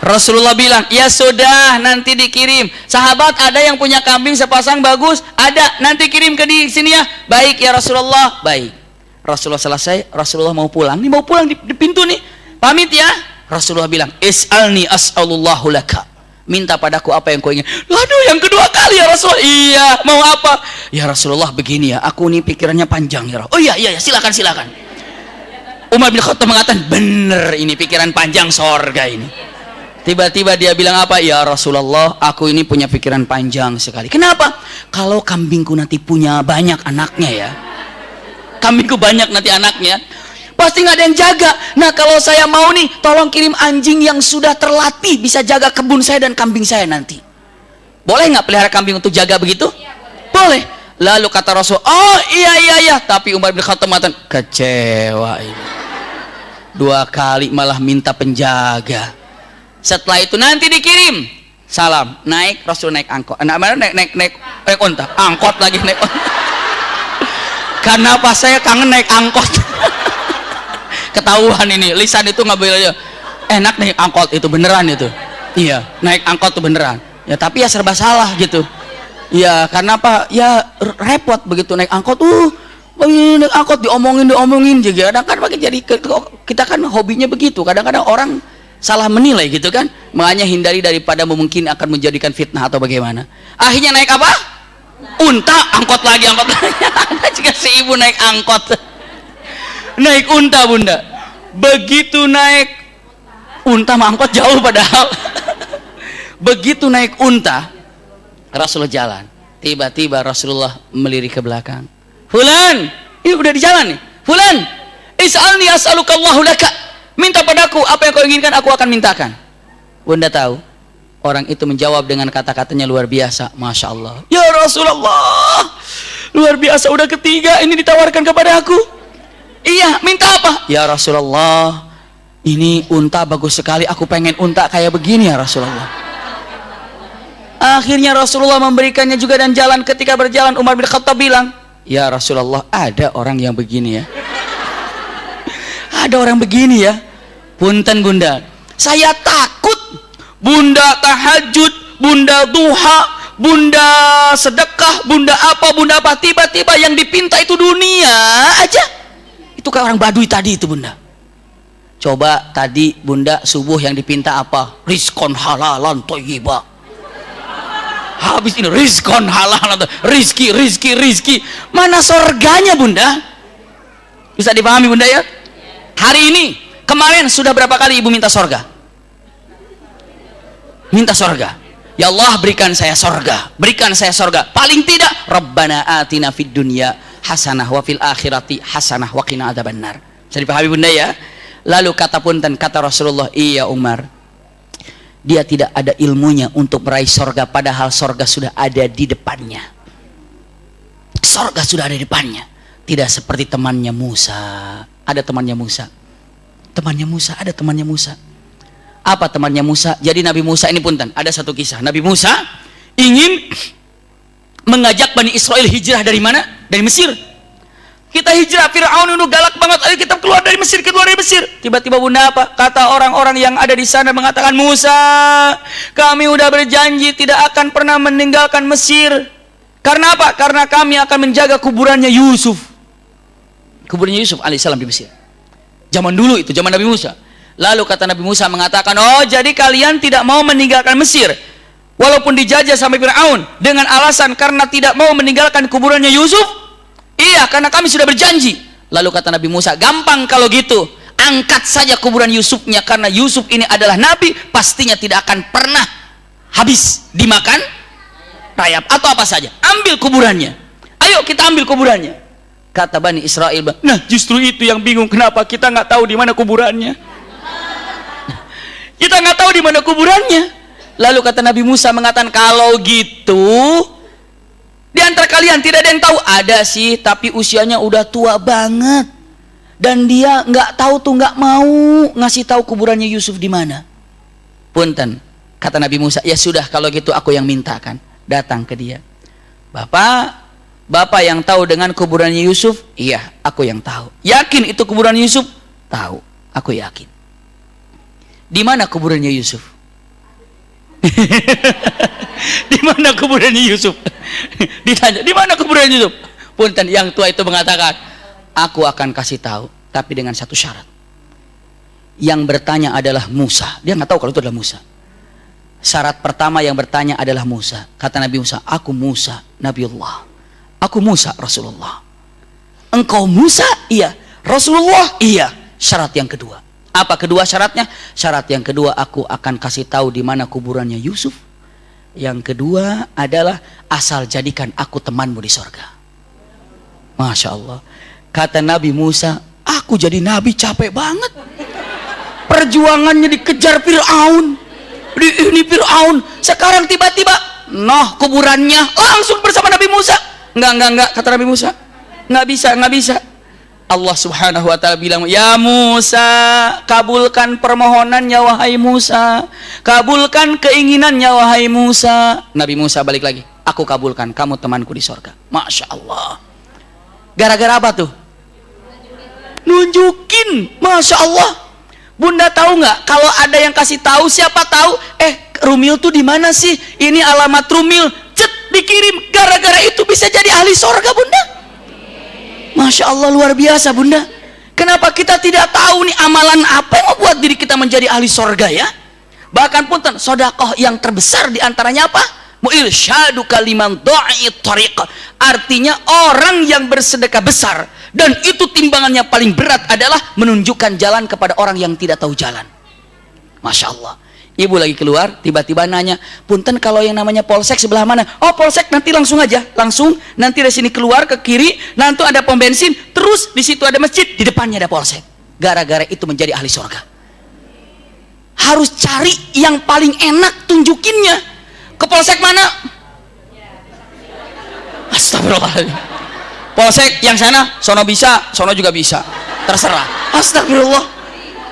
Speaker 1: Rasulullah bilang, ya sudah, nanti dikirim. Sahabat ada yang punya kambing sepasang bagus? Ada, nanti kirim ke di sini ya. Baik ya Rasulullah. Baik. Rasulullah selesai, Rasulullah mau pulang. Nih mau pulang di pintu nih. Pamit ya. Rasulullah bilang, is'alni as'alullahu laka, minta padaku apa yang kau ingin. Aduh, yang kedua kali ya Rasulullah. Iya, mau apa? Ya Rasulullah begini ya, aku nih pikirannya panjang ya. Oh iya, silakan. Umar bin Khattab mengatakan, bener ini pikiran panjang sorga ini. Tiba-tiba dia bilang apa? Ya Rasulullah, aku ini punya pikiran panjang sekali. Kenapa? Kalau kambingku nanti punya banyak anaknya ya, kambingku banyak nanti anaknya, pasti nggak ada yang jaga. Nah kalau saya mau nih, tolong kirim anjing yang sudah terlatih bisa jaga kebun saya dan kambing saya nanti. Boleh nggak pelihara kambing untuk jaga begitu? Boleh. Lalu kata Rasul, oh iya. Tapi Umar bin Khattab mengatakan, kecewa ini. 2 kali malah minta penjaga. Setelah itu nanti dikirim salam, naik Rasul naik angkot, naik unta, angkot lagi naik unta. Karena apa? Saya kangen naik angkot. Ketahuan ini lisan itu nggak boleh. Enak naik angkot itu beneran itu. Iya, naik angkot itu beneran. Ya tapi ya serba salah gitu. Ya karena apa? Ya repot begitu naik angkot. Naik angkot diomongin juga. Kadang-kadang jadi kita kan hobinya begitu. Kadang-kadang orang salah menilai gitu kan, makanya hindari daripada mungkin akan menjadikan fitnah atau bagaimana. Akhirnya naik apa? Unta, angkot lagi. Ada juga si ibu naik angkot, naik unta bunda. Begitu naik unta sama angkot jauh padahal. Begitu naik unta, Rasulullah jalan. Tiba-tiba Rasulullah melirik ke belakang. Fulan, ini udah di jalan nih. Fulan, is'alni as'alukallahu laka. Minta padaku apa yang kau inginkan, aku akan mintakan. Bunda tahu orang itu menjawab dengan kata-katanya luar biasa. Masya Allah, ya Rasulullah, luar biasa, udah ketiga ini ditawarkan kepada aku. Iya, minta apa? Ya Rasulullah, ini unta bagus sekali, aku pengen unta kayak begini ya Rasulullah. Akhirnya Rasulullah memberikannya juga dan jalan. Ketika berjalan Umar bin Khattab bilang, ya Rasulullah, ada orang yang begini ya. Ada orang begini ya. Punten bunda, saya takut bunda tahajud, bunda duha, bunda sedekah, bunda apa, tiba-tiba yang dipinta itu dunia aja. Itu kayak orang Baduy tadi itu bunda. Coba tadi bunda subuh yang dipinta apa? Rizkon halalan thayyibah. Habis ini rizkon halalan, rizki. Mana sorganya bunda? Bisa dipahami bunda ya? Hari ini, kemarin sudah berapa kali ibu minta sorga? Minta sorga. Ya Allah, berikan saya sorga, berikan saya sorga. Paling tidak, Rabbana atina fid dunya hasanah wa fil akhirati hasanah wa qina adzabannar. Bisa dipahami bunda ya? Lalu kata Rasulullah, iya Umar, dia tidak ada ilmunya untuk meraih sorga, padahal sorga sudah ada di depannya. Sorga sudah ada di depannya. Tidak seperti temannya Musa. Ada temannya Musa. Ada temannya Musa. Apa temannya Musa? Jadi Nabi Musa ini punten, ada satu kisah. Nabi Musa ingin mengajak Bani Israel hijrah dari mana? Dari Mesir. Kita hijrah, Fir'aun itu galak banget. Ayo kita keluar dari Mesir, Tiba-tiba bunda apa? Kata orang-orang yang ada di sana mengatakan, Musa, kami udah berjanji tidak akan pernah meninggalkan Mesir. Karena apa? Karena kami akan menjaga kuburannya Yusuf. Kuburannya Yusuf alaihissalam di Mesir. Zaman dulu itu, zaman Nabi Musa. Lalu kata Nabi Musa mengatakan, oh jadi kalian tidak mau meninggalkan Mesir walaupun dijajah sampai Fir'aun dengan alasan karena tidak mau meninggalkan kuburannya Yusuf? Iya, karena kami sudah berjanji. Lalu kata Nabi Musa, gampang kalau gitu, angkat saja kuburan Yusufnya, karena Yusuf ini adalah Nabi, pastinya tidak akan pernah habis dimakan rayap atau apa saja. Ambil kuburannya, ayo kita ambil kuburannya. Kata Bani Israel, nah justru itu yang bingung, kenapa kita nggak tahu di mana kuburannya? Kita nggak tahu di mana kuburannya. Lalu kata Nabi Musa mengatakan, kalau gitu di antara kalian tidak ada yang tahu? Ada sih, tapi usianya udah tua banget dan dia nggak tahu tuh, nggak mau ngasih tahu kuburannya Yusuf di mana. Punten, kata Nabi Musa, ya sudah kalau gitu aku yang mintakan. Datang ke dia, Bapak yang tahu dengan kuburannya Yusuf? Iya, aku yang tahu. Yakin itu kuburan Yusuf? Tahu, aku yakin. Di mana kuburannya Yusuf? Di mana kuburannya Yusuf? Ditanya, di mana kuburannya Yusuf? Punten, yang tua itu mengatakan, aku akan kasih tahu, tapi dengan satu syarat. Yang bertanya adalah Musa. Dia nggak tahu kalau itu adalah Musa. Syarat pertama yang bertanya adalah Musa. Kata Nabi Musa, aku Musa, Nabiullah. Aku Musa, Rasulullah. Engkau Musa? Iya. Rasulullah? Iya. syarat yang kedua. Apa kedua syaratnya? Syarat yang kedua, aku akan kasih tahu di mana kuburannya Yusuf. Yang kedua adalah asal jadikan aku temanmu di sorga. Masya Allah. Kata Nabi Musa, aku jadi nabi capek banget. Perjuangannya dikejar Fir'aun. Ini Fir'aun. Sekarang tiba-tiba, kuburannya langsung bersama Nabi Musa. Enggak, kata Nabi Musa. Enggak bisa. Allah subhanahu wa ta'ala bilang, ya Musa, kabulkan permohonannya wahai Musa, kabulkan keinginannya wahai Musa. Nabi Musa balik lagi, aku kabulkan, kamu temanku di sorga. Masya Allah. Gara-gara apa tuh? Nunjukin. Masya Allah. Bunda tahu nggak, kalau ada yang kasih tahu, siapa tahu, Rumil tuh di mana sih? Ini alamat Rumil, dikirim. Gara-gara itu bisa jadi ahli sorga, Bunda. Masya Allah, luar biasa, Bunda. Kenapa kita tidak tahu nih amalan apa yang membuat diri kita menjadi ahli sorga ya? Bahkan punten, sodakoh yang terbesar diantaranya apa? Mu'irsyadu kaliman do'i tariq. Artinya orang yang bersedekah besar dan itu timbangannya paling berat adalah menunjukkan jalan kepada orang yang tidak tahu jalan. Masya Allah. Ibu lagi keluar, tiba-tiba nanya, punten kalau yang namanya polsek sebelah mana? Oh polsek nanti langsung aja, langsung nanti dari sini keluar ke kiri, nanti ada pom bensin, terus di situ ada masjid, di depannya ada polsek. Gara-gara itu menjadi ahli surga. Harus cari yang paling enak, tunjukinnya. Ke polsek mana? Astagfirullahaladzim. Polsek yang sana, sono bisa, sono juga bisa, terserah. Astagfirullah.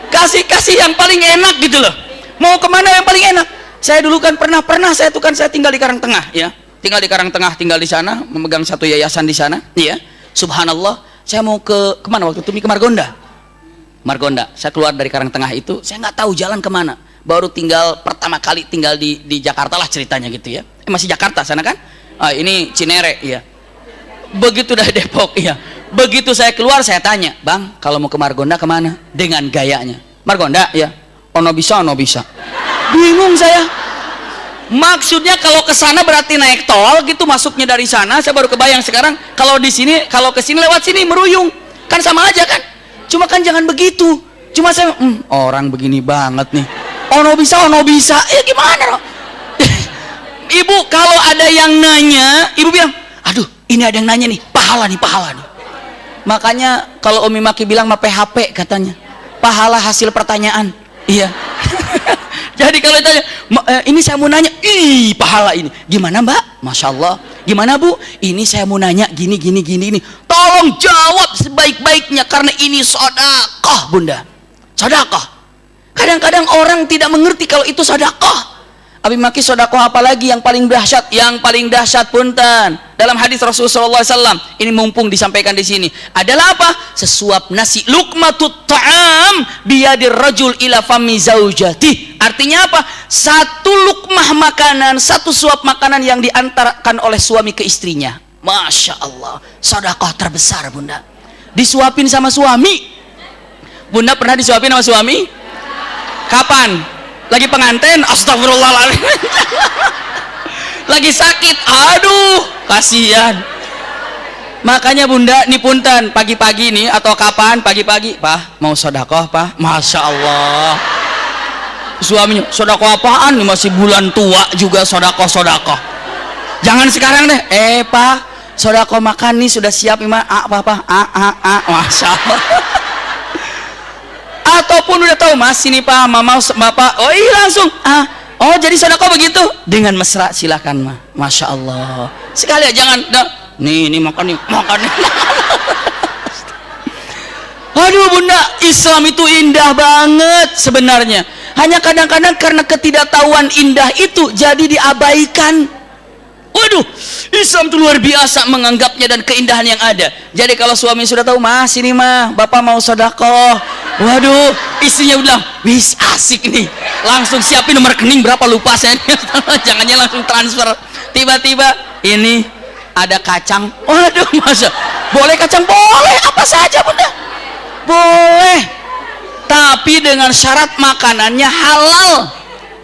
Speaker 1: Kasih yang paling enak gitu loh. Mau kemana yang paling enak? Saya dulu kan pernah saya tinggal di Karangtengah ya, tinggal di Karangtengah, tinggal di sana, memegang satu yayasan di sana ya. Subhanallah, saya mau kemana waktu itu? Ke Margonda. Saya keluar dari Karangtengah itu, saya nggak tahu jalan kemana, baru pertama kali tinggal di Jakarta lah ceritanya gitu ya. Masih Jakarta sana kan? Ini Cinere ya. Begitu dari Depok ya, begitu saya keluar saya tanya, bang kalau mau ke Margonda kemana? Dengan gayanya, Margonda ya. Ono bisa. Bingung saya. Maksudnya kalau ke sana berarti naik tol gitu, masuknya dari sana. Saya baru kebayang sekarang kalau di sini, kalau ke sini lewat sini meruyung. Kan sama aja kan? Cuma kan jangan begitu. Cuma saya orang begini banget nih. Ono bisa. Gimana loh? Ibu kalau ada yang nanya, ibu bilang, aduh, ini ada yang nanya nih, pahala nih. Makanya kalau Umi Maki bilang mah PHP katanya. Pahala hasil pertanyaan. Iya. Jadi kalau ditanya, ini saya mau nanya, pahala ini. Gimana Mbak? Masya Allah. Gimana Bu? Ini saya mau nanya gini. Tolong jawab sebaik-baiknya karena ini sedekah, Bunda. Sedekah. Kadang-kadang orang tidak mengerti kalau itu sedekah. Abi Maki sedekah apalagi yang paling dahsyat? Yang paling dahsyat punten. Dalam hadis Rasulullah SAW, ini mumpung disampaikan di sini, adalah apa? Sesuap nasi, luqmatut ta'am biyadir rajul ila fami zaujati. Artinya apa? Satu lukmah makanan, satu suap makanan yang diantarkan oleh suami ke istrinya. Masya Allah, sedekah terbesar, Bunda. Disuapin sama suami. Bunda pernah disuapin sama suami? Kapan? Lagi pengantin? Astagfirullahaladzim. Lagi sakit, aduh kasihan. Makanya Bunda nih punten, pagi-pagi nih atau kapan pagi-pagi, Pak mau sedekah Pak? Masya Allah. Suaminya, sedekah apaan nih, masih bulan tua juga sedekah. Jangan sekarang deh, Pak sedekah makan nih sudah siap Ima, Papa, Masya Allah. Ataupun udah tahu Mas ini Pak, Mama, Bapak, oh iya langsung, oh jadi sedekah begitu, dengan mesra silakan mah. Masya Allah. Sekali aja jangan nih makan nih. Aduh Bunda, Islam itu indah banget sebenarnya. Hanya kadang-kadang karena ketidaktahuan indah itu jadi diabaikan. Waduh, Islam itu luar biasa menganggapnya dan keindahan yang ada. Jadi kalau suami sudah tahu, Mas ini mah Bapak mau sedekah, waduh, istrinya bilang, wis asik nih, langsung siapin nomor rekening berapa lupa saya. Jangannya langsung transfer. Tiba-tiba ini ada kacang, waduh, masa boleh kacang? Boleh, apa saja Bunda, boleh, tapi dengan syarat makanannya halal.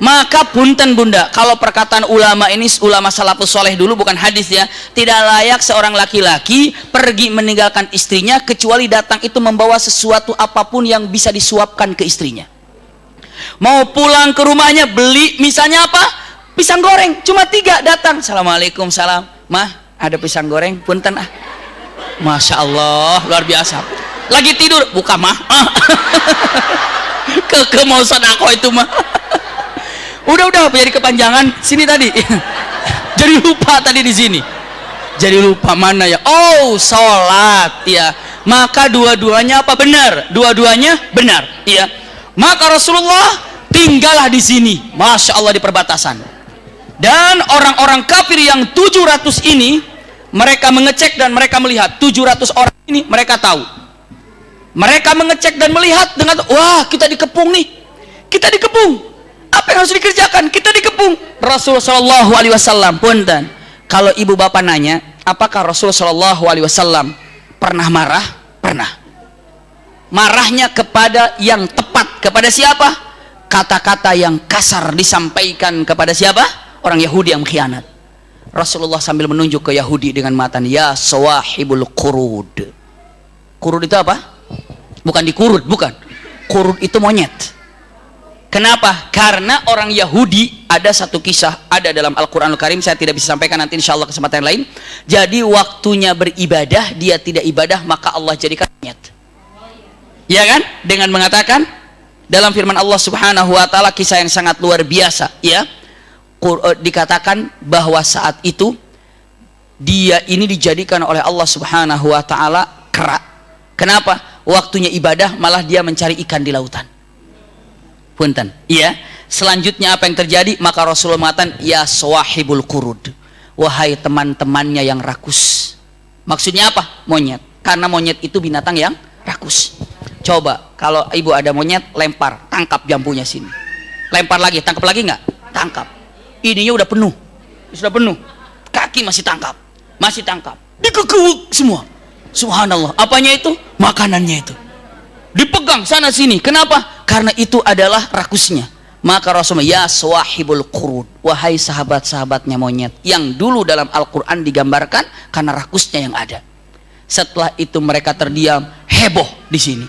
Speaker 1: Maka punten bunda, kalau perkataan ulama ini, ulama salafus soleh dulu, bukan hadis ya, tidak layak seorang laki-laki pergi meninggalkan istrinya kecuali datang itu membawa sesuatu apapun yang bisa disuapkan ke istrinya. Mau pulang ke rumahnya beli misalnya apa? Pisang goreng, cuma 3 datang. Assalamualaikum, salam. Mah, ada pisang goreng, punten ah. Masya Allah, luar biasa. Lagi tidur, buka mah. Ke mau sedekah itu mah. Udah jadi kepanjangan sini tadi. Jadi lupa tadi di sini. Jadi lupa mana ya? Oh, sholat ya. Maka dua-duanya apa? Benar. Dua-duanya benar. Ya. Maka Rasulullah tinggallah di sini. Masya Allah, di perbatasan. Dan orang-orang kafir yang 700 ini, mereka mengecek dan mereka melihat 700 orang ini, mereka tahu. Mereka mengecek dan melihat dengan, wah, kita dikepung nih. Kita dikepung. Apa yang harus dikerjakan? Kita dikepung. Rasulullah Shallallahu Alaihi Wasallam punten. Kalau ibu bapak nanya, apakah Rasulullah Shallallahu Alaihi Wasallam pernah marah? Pernah. Marahnya kepada yang tepat. Kepada siapa? Kata-kata yang kasar disampaikan kepada siapa? Orang Yahudi yang mengkhianat. Rasulullah sambil menunjuk ke Yahudi dengan matan, ya sawahibul qurud. Qurud itu apa? Bukan dikurut, bukan. Qurud itu monyet. Kenapa? Karena orang Yahudi, ada satu kisah, ada dalam Al-Quranul Karim, saya tidak bisa sampaikan, nanti insya Allah kesempatan lain. Jadi waktunya beribadah, dia tidak ibadah, maka Allah jadikan monyet. Ya kan? Dengan mengatakan dalam firman Allah Subhanahu wa taala, kisah yang sangat luar biasa, ya. Dikatakan bahwa saat itu dia ini dijadikan oleh Allah Subhanahu wa taala kera. Kenapa? Waktunya ibadah malah dia mencari ikan di lautan. Punten, iya. Selanjutnya apa yang terjadi? Maka Rasulullah mengatakan, ya sawahibul qurud, wahai teman-temannya yang rakus. Maksudnya apa? Monyet. Karena monyet itu binatang yang rakus. Coba kalau ibu ada monyet, lempar, tangkap jambunya sini. Lempar lagi, tangkap lagi nggak? Tangkap. Ininya udah penuh, sudah penuh. Kaki masih tangkap, masih tangkap. Dikekewek semua. Subhanallah. Apanya itu? Makanannya itu. Dipegang sana sini. Kenapa? Karena itu adalah rakusnya. Maka Rasulullah, ya sawahibul qurud, wahai sahabat-sahabatnya monyet, yang dulu dalam Al-Quran digambarkan karena rakusnya yang ada. Setelah itu mereka terdiam, heboh di sini.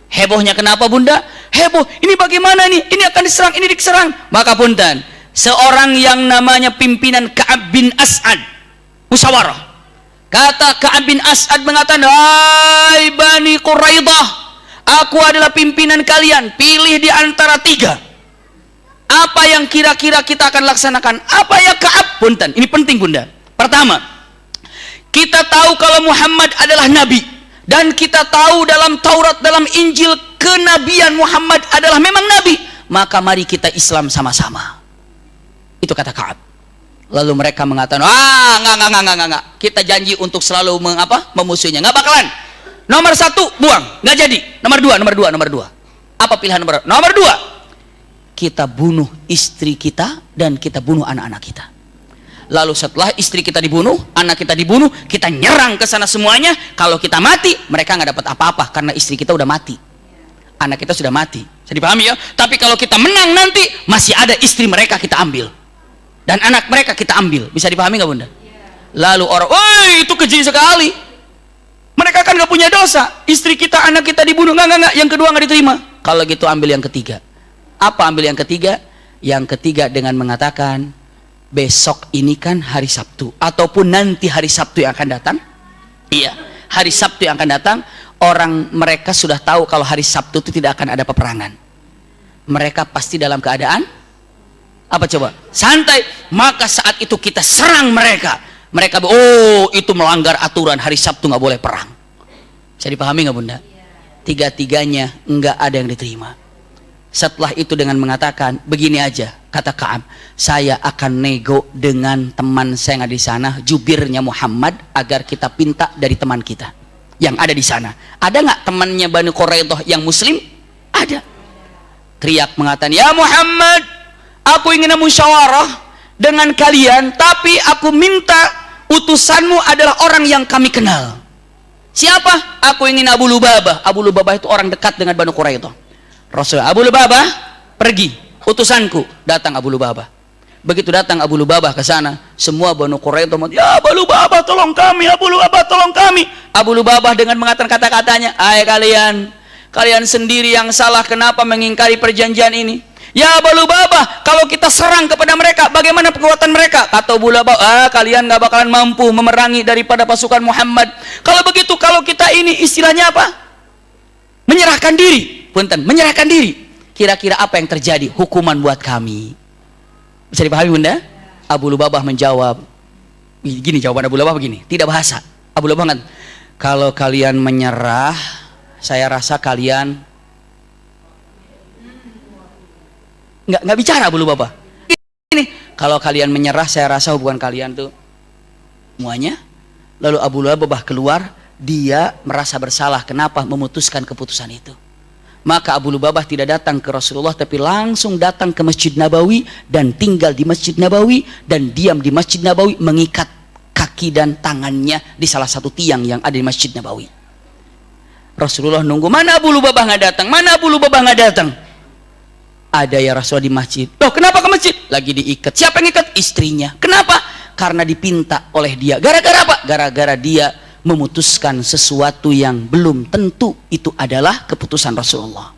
Speaker 1: Hebohnya kenapa bunda? Heboh, ini bagaimana nih? Ini akan diserang, ini diserang. Maka punten, seorang yang namanya pimpinan Ka'ab bin As'ad musyawarah. Kata Ka'ab bin As'ad mengatakan, hai Bani Quraidah, aku adalah pimpinan kalian, pilih di antara 3. Apa yang kira-kira kita akan laksanakan? Apa ya Ka'ab? Punten, ini penting bunda. Pertama, kita tahu kalau Muhammad adalah nabi, dan kita tahu dalam Taurat, dalam Injil, kenabian Muhammad adalah memang nabi. Maka mari kita Islam sama-sama. Itu kata Ka'ab. Lalu mereka mengatakan, enggak. Kita janji untuk selalu memusuhinya. Enggak bakalan. Nomor 1 buang, nggak jadi. Nomor 2. Apa pilihan nomor 2? Nomor 2. Kita bunuh istri kita dan kita bunuh anak-anak kita. Lalu setelah istri kita dibunuh, anak kita dibunuh, kita nyerang ke sana semuanya. Kalau kita mati, mereka nggak dapat apa-apa karena istri kita udah mati, anak kita sudah mati. Bisa dipahami ya? Tapi kalau kita menang nanti, masih ada istri mereka kita ambil dan anak mereka kita ambil. Bisa dipahami nggak bunda? Lalu orang, woi itu keji sekali. Mereka kan nggak punya dosa. Istri kita, anak kita dibunuh, nggak. Yang kedua nggak diterima. Kalau gitu ambil yang ketiga. Apa ambil yang ketiga? Yang ketiga dengan mengatakan, besok ini kan hari Sabtu, ataupun nanti hari Sabtu yang akan datang. Iya, hari Sabtu yang akan datang. Orang mereka sudah tahu kalau hari Sabtu itu tidak akan ada peperangan. Mereka pasti dalam keadaan apa coba? Santai. Maka saat itu kita serang mereka. Mereka, oh itu melanggar aturan, hari Sabtu nggak boleh perang. Bisa dipahami nggak bunda? Tiga-tiganya nggak ada yang diterima. Setelah itu dengan mengatakan, begini aja, kata Ka'ab, saya akan nego dengan teman saya yang ada di sana, jubirnya Muhammad, agar kita pinta dari teman kita yang ada di sana. Ada nggak temannya Bani Quraidah yang muslim? Ada. Teriak mengatakan, ya Muhammad, aku ingin musyawarah dengan kalian, tapi aku minta utusanmu adalah orang yang kami kenal. Siapa? Aku ingin Abu Lubabah. Abu Lubabah itu orang dekat dengan Bani Quraidah. Rasul Abu Lubabah pergi utusanku. Datang Abu Lubabah. Begitu datang Abu Lubabah ke sana, semua Banu Quraidah, ya Abu Lubabah tolong kami, Abu Lubabah tolong kami. Abu Lubabah dengan mengatakan kata-katanya, kalian sendiri yang salah, kenapa mengingkari perjanjian ini? Ya Abu Lubabah, kalau kita serang kepada mereka, bagaimana kekuatan mereka? Kata Abu Lubabah, kalian gak bakalan mampu memerangi daripada pasukan Muhammad. Kalau begitu, kalau kita ini istilahnya apa? Menyerahkan diri. Punten, menyerahkan diri. Kira-kira apa yang terjadi? Hukuman buat kami. Bisa dipahami Bunda? Abu Lubabah menjawab, gini jawaban Abu Lubabah begini, tidak bahasa. Abu Lubabah kan, kalau kalian menyerah, saya rasa kalian nggak bicara. Abu Lubabah ini, kalau kalian menyerah, saya rasa hubungan kalian tuh semuanya. Lalu Abu Lubabah keluar, dia merasa bersalah kenapa memutuskan keputusan itu. Maka Abu Lubabah tidak datang ke Rasulullah, tapi langsung datang ke Masjid Nabawi dan tinggal di Masjid Nabawi dan diam di Masjid Nabawi, mengikat kaki dan tangannya di salah satu tiang yang ada di Masjid Nabawi. Rasulullah nunggu, mana Abu Lubabah nggak datang? Mana Abu Lubabah nggak datang? Ada ya Rasulullah di masjid. Loh, kenapa ke masjid? Lagi diikat. Siapa yang ikat? Istrinya. Kenapa? Karena dipinta oleh dia. Gara-gara apa? Gara-gara dia memutuskan sesuatu yang belum tentu itu adalah keputusan Rasulullah.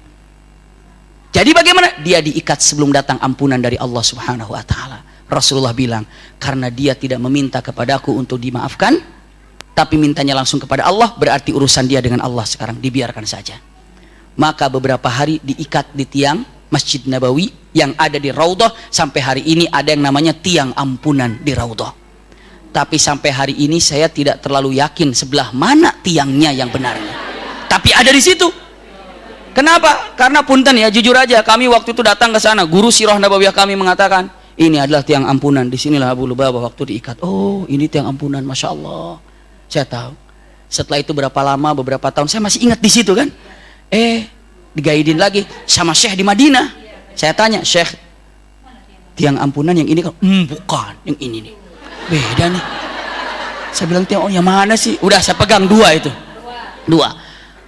Speaker 1: Jadi bagaimana? Dia diikat sebelum datang ampunan dari Allah Subhanahu wa taala. Rasulullah bilang, karena dia tidak meminta kepadaku untuk dimaafkan, tapi mintanya langsung kepada Allah, berarti urusan dia dengan Allah sekarang, dibiarkan saja. Maka beberapa hari diikat di tiang Masjid Nabawi yang ada di Raudhah. Sampai hari ini ada yang namanya tiang ampunan di Raudhah. Tapi sampai hari ini saya tidak terlalu yakin sebelah mana tiangnya yang benarnya. Tapi ada di situ. Kenapa? Karena punten ya, jujur aja, kami waktu itu datang ke sana, guru sirah nabawiyah kami mengatakan, ini adalah tiang ampunan. Disinilah Abu Lubabah waktu diikat. Oh, ini tiang ampunan, masya Allah. Saya tahu. Setelah itu berapa lama, beberapa tahun, saya masih ingat di situ kan. Digaidin lagi sama Syekh di Madinah. Saya tanya, Syekh, tiang ampunan yang ini kan? Bukan, yang ini nih. Beda nih. Saya bilang, oh yang mana sih? Udah saya pegang dua itu. Dua.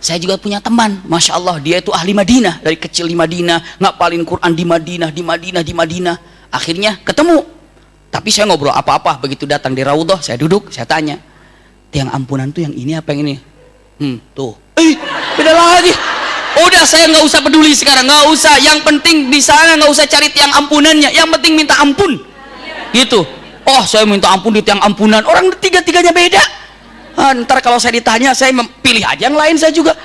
Speaker 1: Saya juga punya teman, masya Allah, dia itu ahli Madinah, dari kecil di Madinah, ngapalin Quran di Madinah. Akhirnya ketemu. Tapi saya ngobrol apa-apa, begitu datang di Raudhah, saya duduk, saya tanya, tiang ampunan tuh yang ini apa yang ini? Tuh. Beda lagi. Udah, saya nggak usah peduli sekarang, nggak usah. Yang penting di sana nggak usah cari tiang ampunannya, yang penting minta ampun. Gitu. Oh, saya minta ampun di tiang ampunan. Orang tiga-tiganya beda. Ntar kalau saya ditanya, saya pilih aja yang lain saya juga.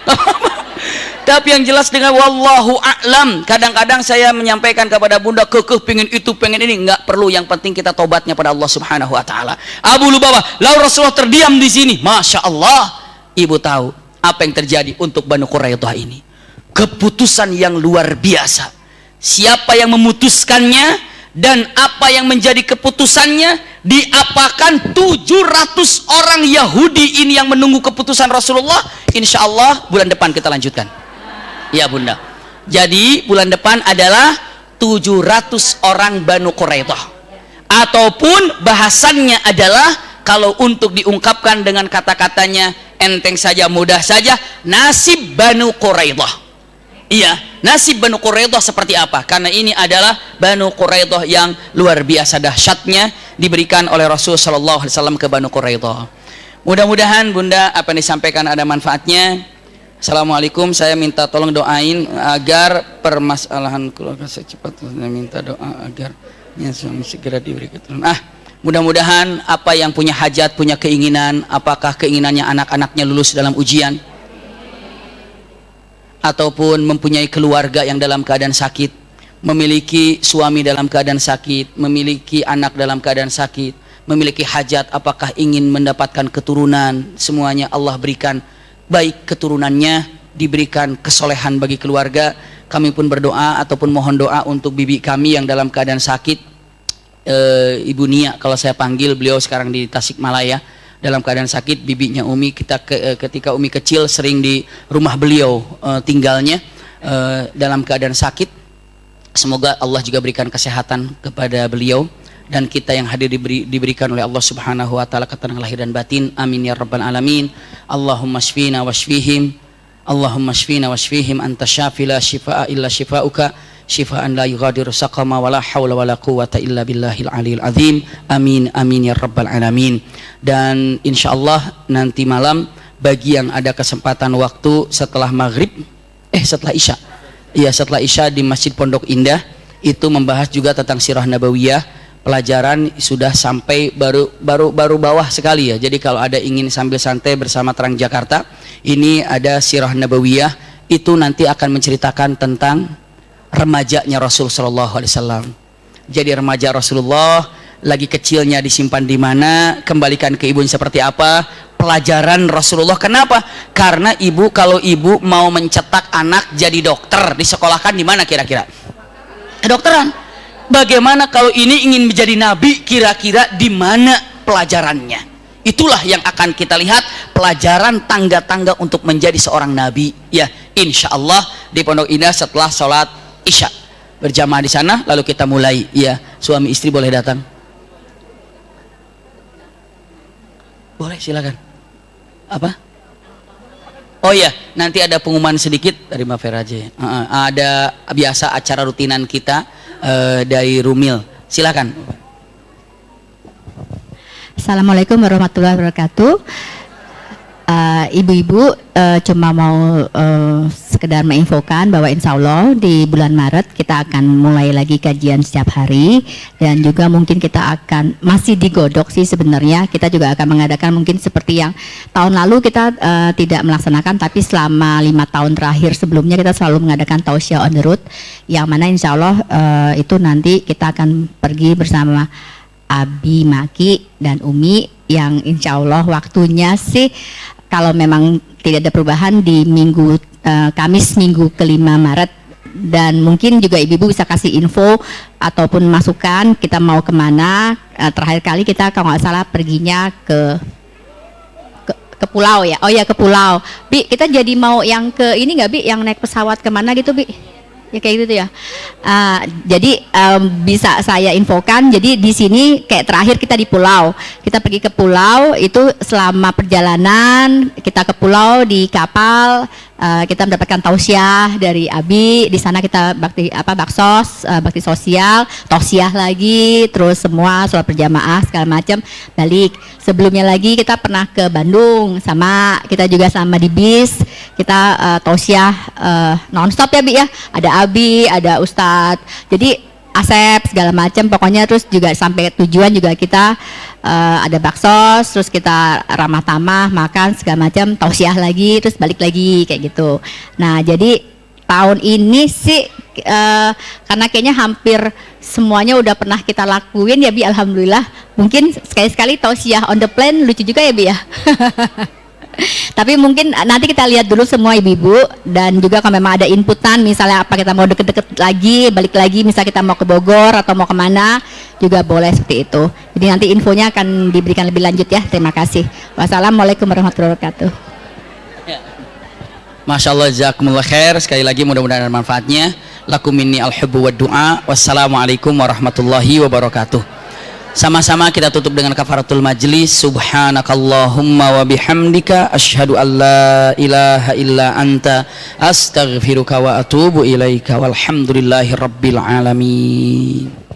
Speaker 1: Tapi yang jelas dengan wallahu a'lam. Kadang-kadang saya menyampaikan kepada Bunda, kekeh pengen itu, pengen ini, nggak perlu. Yang penting kita tobatnya pada Allah Subhanahu wa taala. Abu Lubabah, lalu Rasulullah terdiam di sini. Masya Allah. Ibu tahu apa yang terjadi untuk Banu Quraidah ini? Keputusan yang luar biasa. Siapa yang memutuskannya dan apa yang menjadi keputusannya, diapakan 700 orang Yahudi ini yang menunggu keputusan Rasulullah. Insya Allah bulan depan kita lanjutkan ya Bunda. Jadi bulan depan adalah 700 orang Banu Quraidah, ataupun bahasannya adalah, kalau untuk diungkapkan dengan kata-katanya enteng saja, mudah saja, nasib Banu Quraidah. Iya, nasib Banu Quraidah seperti apa? Karena ini adalah Banu Quraidah yang luar biasa dahsyatnya diberikan oleh Rasul sallallahu alaihi wasallam ke Banu Quraidah. Mudah-mudahan Bunda apa yang disampaikan ada manfaatnya. Assalamualaikum, saya minta tolong doain agar permasalahan keluarga secepatnya, minta doa agar suami segera diberi keturunan. Mudah-mudahan apa yang punya hajat, punya keinginan, apakah keinginannya anak-anaknya lulus dalam ujian, ataupun mempunyai keluarga yang dalam keadaan sakit, memiliki suami dalam keadaan sakit, memiliki anak dalam keadaan sakit, memiliki hajat, apakah ingin mendapatkan keturunan, semuanya Allah berikan baik keturunannya, diberikan kesolehan bagi keluarga. Kami pun berdoa ataupun mohon doa untuk bibi kami yang dalam keadaan sakit, Ibu Nia kalau saya panggil, beliau sekarang di Tasikmalaya dalam keadaan sakit. Bibinya Umi, ketika Umi kecil sering di rumah beliau tinggalnya dalam keadaan sakit. Semoga Allah juga berikan kesehatan kepada beliau, dan kita yang hadir diberikan oleh Allah Subhanahu wa taala ketenangan lahir dan batin. Amin ya rabbal alamin. Allahumma shfina washfihim, Allahumma shfina washfihim, anta syafi la shifaa illa shifauka, syifaan la yughadiru saqama wala haula wala quwata illa billahil aliyil azim. Amin amin ya rabbal alamin. Dan insyaallah nanti malam bagi yang ada kesempatan waktu setelah maghrib setelah isya, iya setelah isya di Masjid Pondok Indah itu membahas juga tentang sirah nabawiyah. Pelajaran sudah sampai baru bawah sekali ya. Jadi kalau ada ingin sambil santai bersama Terang Jakarta, ini ada sirah nabawiyah, itu nanti akan menceritakan tentang remajanya Rasul sallallahu alaihi wasallam. Jadi remaja Rasulullah lagi kecilnya disimpan di mana, kembalikan ke ibunya seperti apa, pelajaran Rasulullah. Kenapa? Karena kalau ibu mau mencetak anak jadi dokter, disekolahkan di mana kira-kira? Kedokteran. Bagaimana kalau ini ingin menjadi nabi, kira-kira di mana pelajarannya? Itulah yang akan kita lihat, pelajaran tangga-tangga untuk menjadi seorang nabi. Ya, insya Allah di Pondok Indah setelah sholat isya berjamaah di sana, lalu kita mulai. Ya, suami istri boleh datang. Boleh, silakan. Apa? Oh iya, nanti ada pengumuman sedikit dari Mbak Vera aja. Ada biasa acara rutinan kita dari Rumil. Silakan.
Speaker 2: Assalamualaikum warahmatullahi wabarakatuh. Ibu-ibu cuma mau sekedar menginfokan bahwa insya Allah di bulan Maret kita akan mulai lagi kajian setiap hari, dan juga mungkin kita akan masih digodok sih sebenarnya, kita juga akan mengadakan mungkin seperti yang tahun lalu kita tidak melaksanakan, tapi selama 5 tahun terakhir sebelumnya kita selalu mengadakan tausiah on the road, yang mana insya Allah itu nanti kita akan pergi bersama Abi, Maki, dan Umi, yang insya Allah waktunya sih kalau memang tidak ada perubahan di Kamis minggu kelima Maret. Dan mungkin juga ibu-ibu bisa kasih info ataupun masukan kita mau kemana. Terakhir kali kita kalau nggak salah perginya ke pulau ya. Oh ya, ke pulau. Bi, kita jadi mau yang ke ini nggak Bi, yang naik pesawat kemana gitu Bi? Ya kayak gitu ya. Jadi bisa saya infokan. Jadi di sini kayak terakhir kita di pulau. Kita pergi ke pulau itu selama perjalanan kita ke pulau di kapal. Kita mendapatkan tausiah dari Abi. Di sana kita baksos, bakti sosial, tausiah lagi, terus semua sholat berjamaah segala macam. Balik. Sebelumnya lagi kita pernah ke Bandung, sama kita juga sama di bis. Kita tausiah nonstop ya Bi ya. Ada Abi, ada Ustadz. Jadi Asep segala macam. Pokoknya terus juga sampai tujuan juga kita ada baksos, terus kita ramah tamah, makan segala macam, tausiah lagi, terus balik lagi kayak gitu. Nah jadi tahun ini sih karena kayaknya hampir semuanya udah pernah kita lakuin ya Bi, alhamdulillah. Mungkin sekali-sekali tausiah on the plane lucu juga ya Bi ya. Tapi mungkin nanti kita lihat dulu semua ibu-ibu, dan juga kalau memang ada inputan misalnya apa kita mau deket-deket lagi, balik lagi, misalnya kita mau ke Bogor atau mau kemana juga boleh seperti itu. Jadi nanti infonya akan diberikan lebih lanjut ya. Terima kasih. Wassalamualaikum warahmatullahi wabarakatuh.
Speaker 1: Masya Allah, jazakumullah khair. Sekali lagi mudah-mudahan ada manfaatnya. Lakum minni al-hubbu wa du'a. Wassalamualaikum warahmatullahi wabarakatuh. Sama-sama kita tutup dengan kafaratul majlis. Subhanakallahumma wa bihamdika asyhadu an la ilaha illa anta astaghfiruka wa atubu ilaika walhamdulillahi rabbil alamin.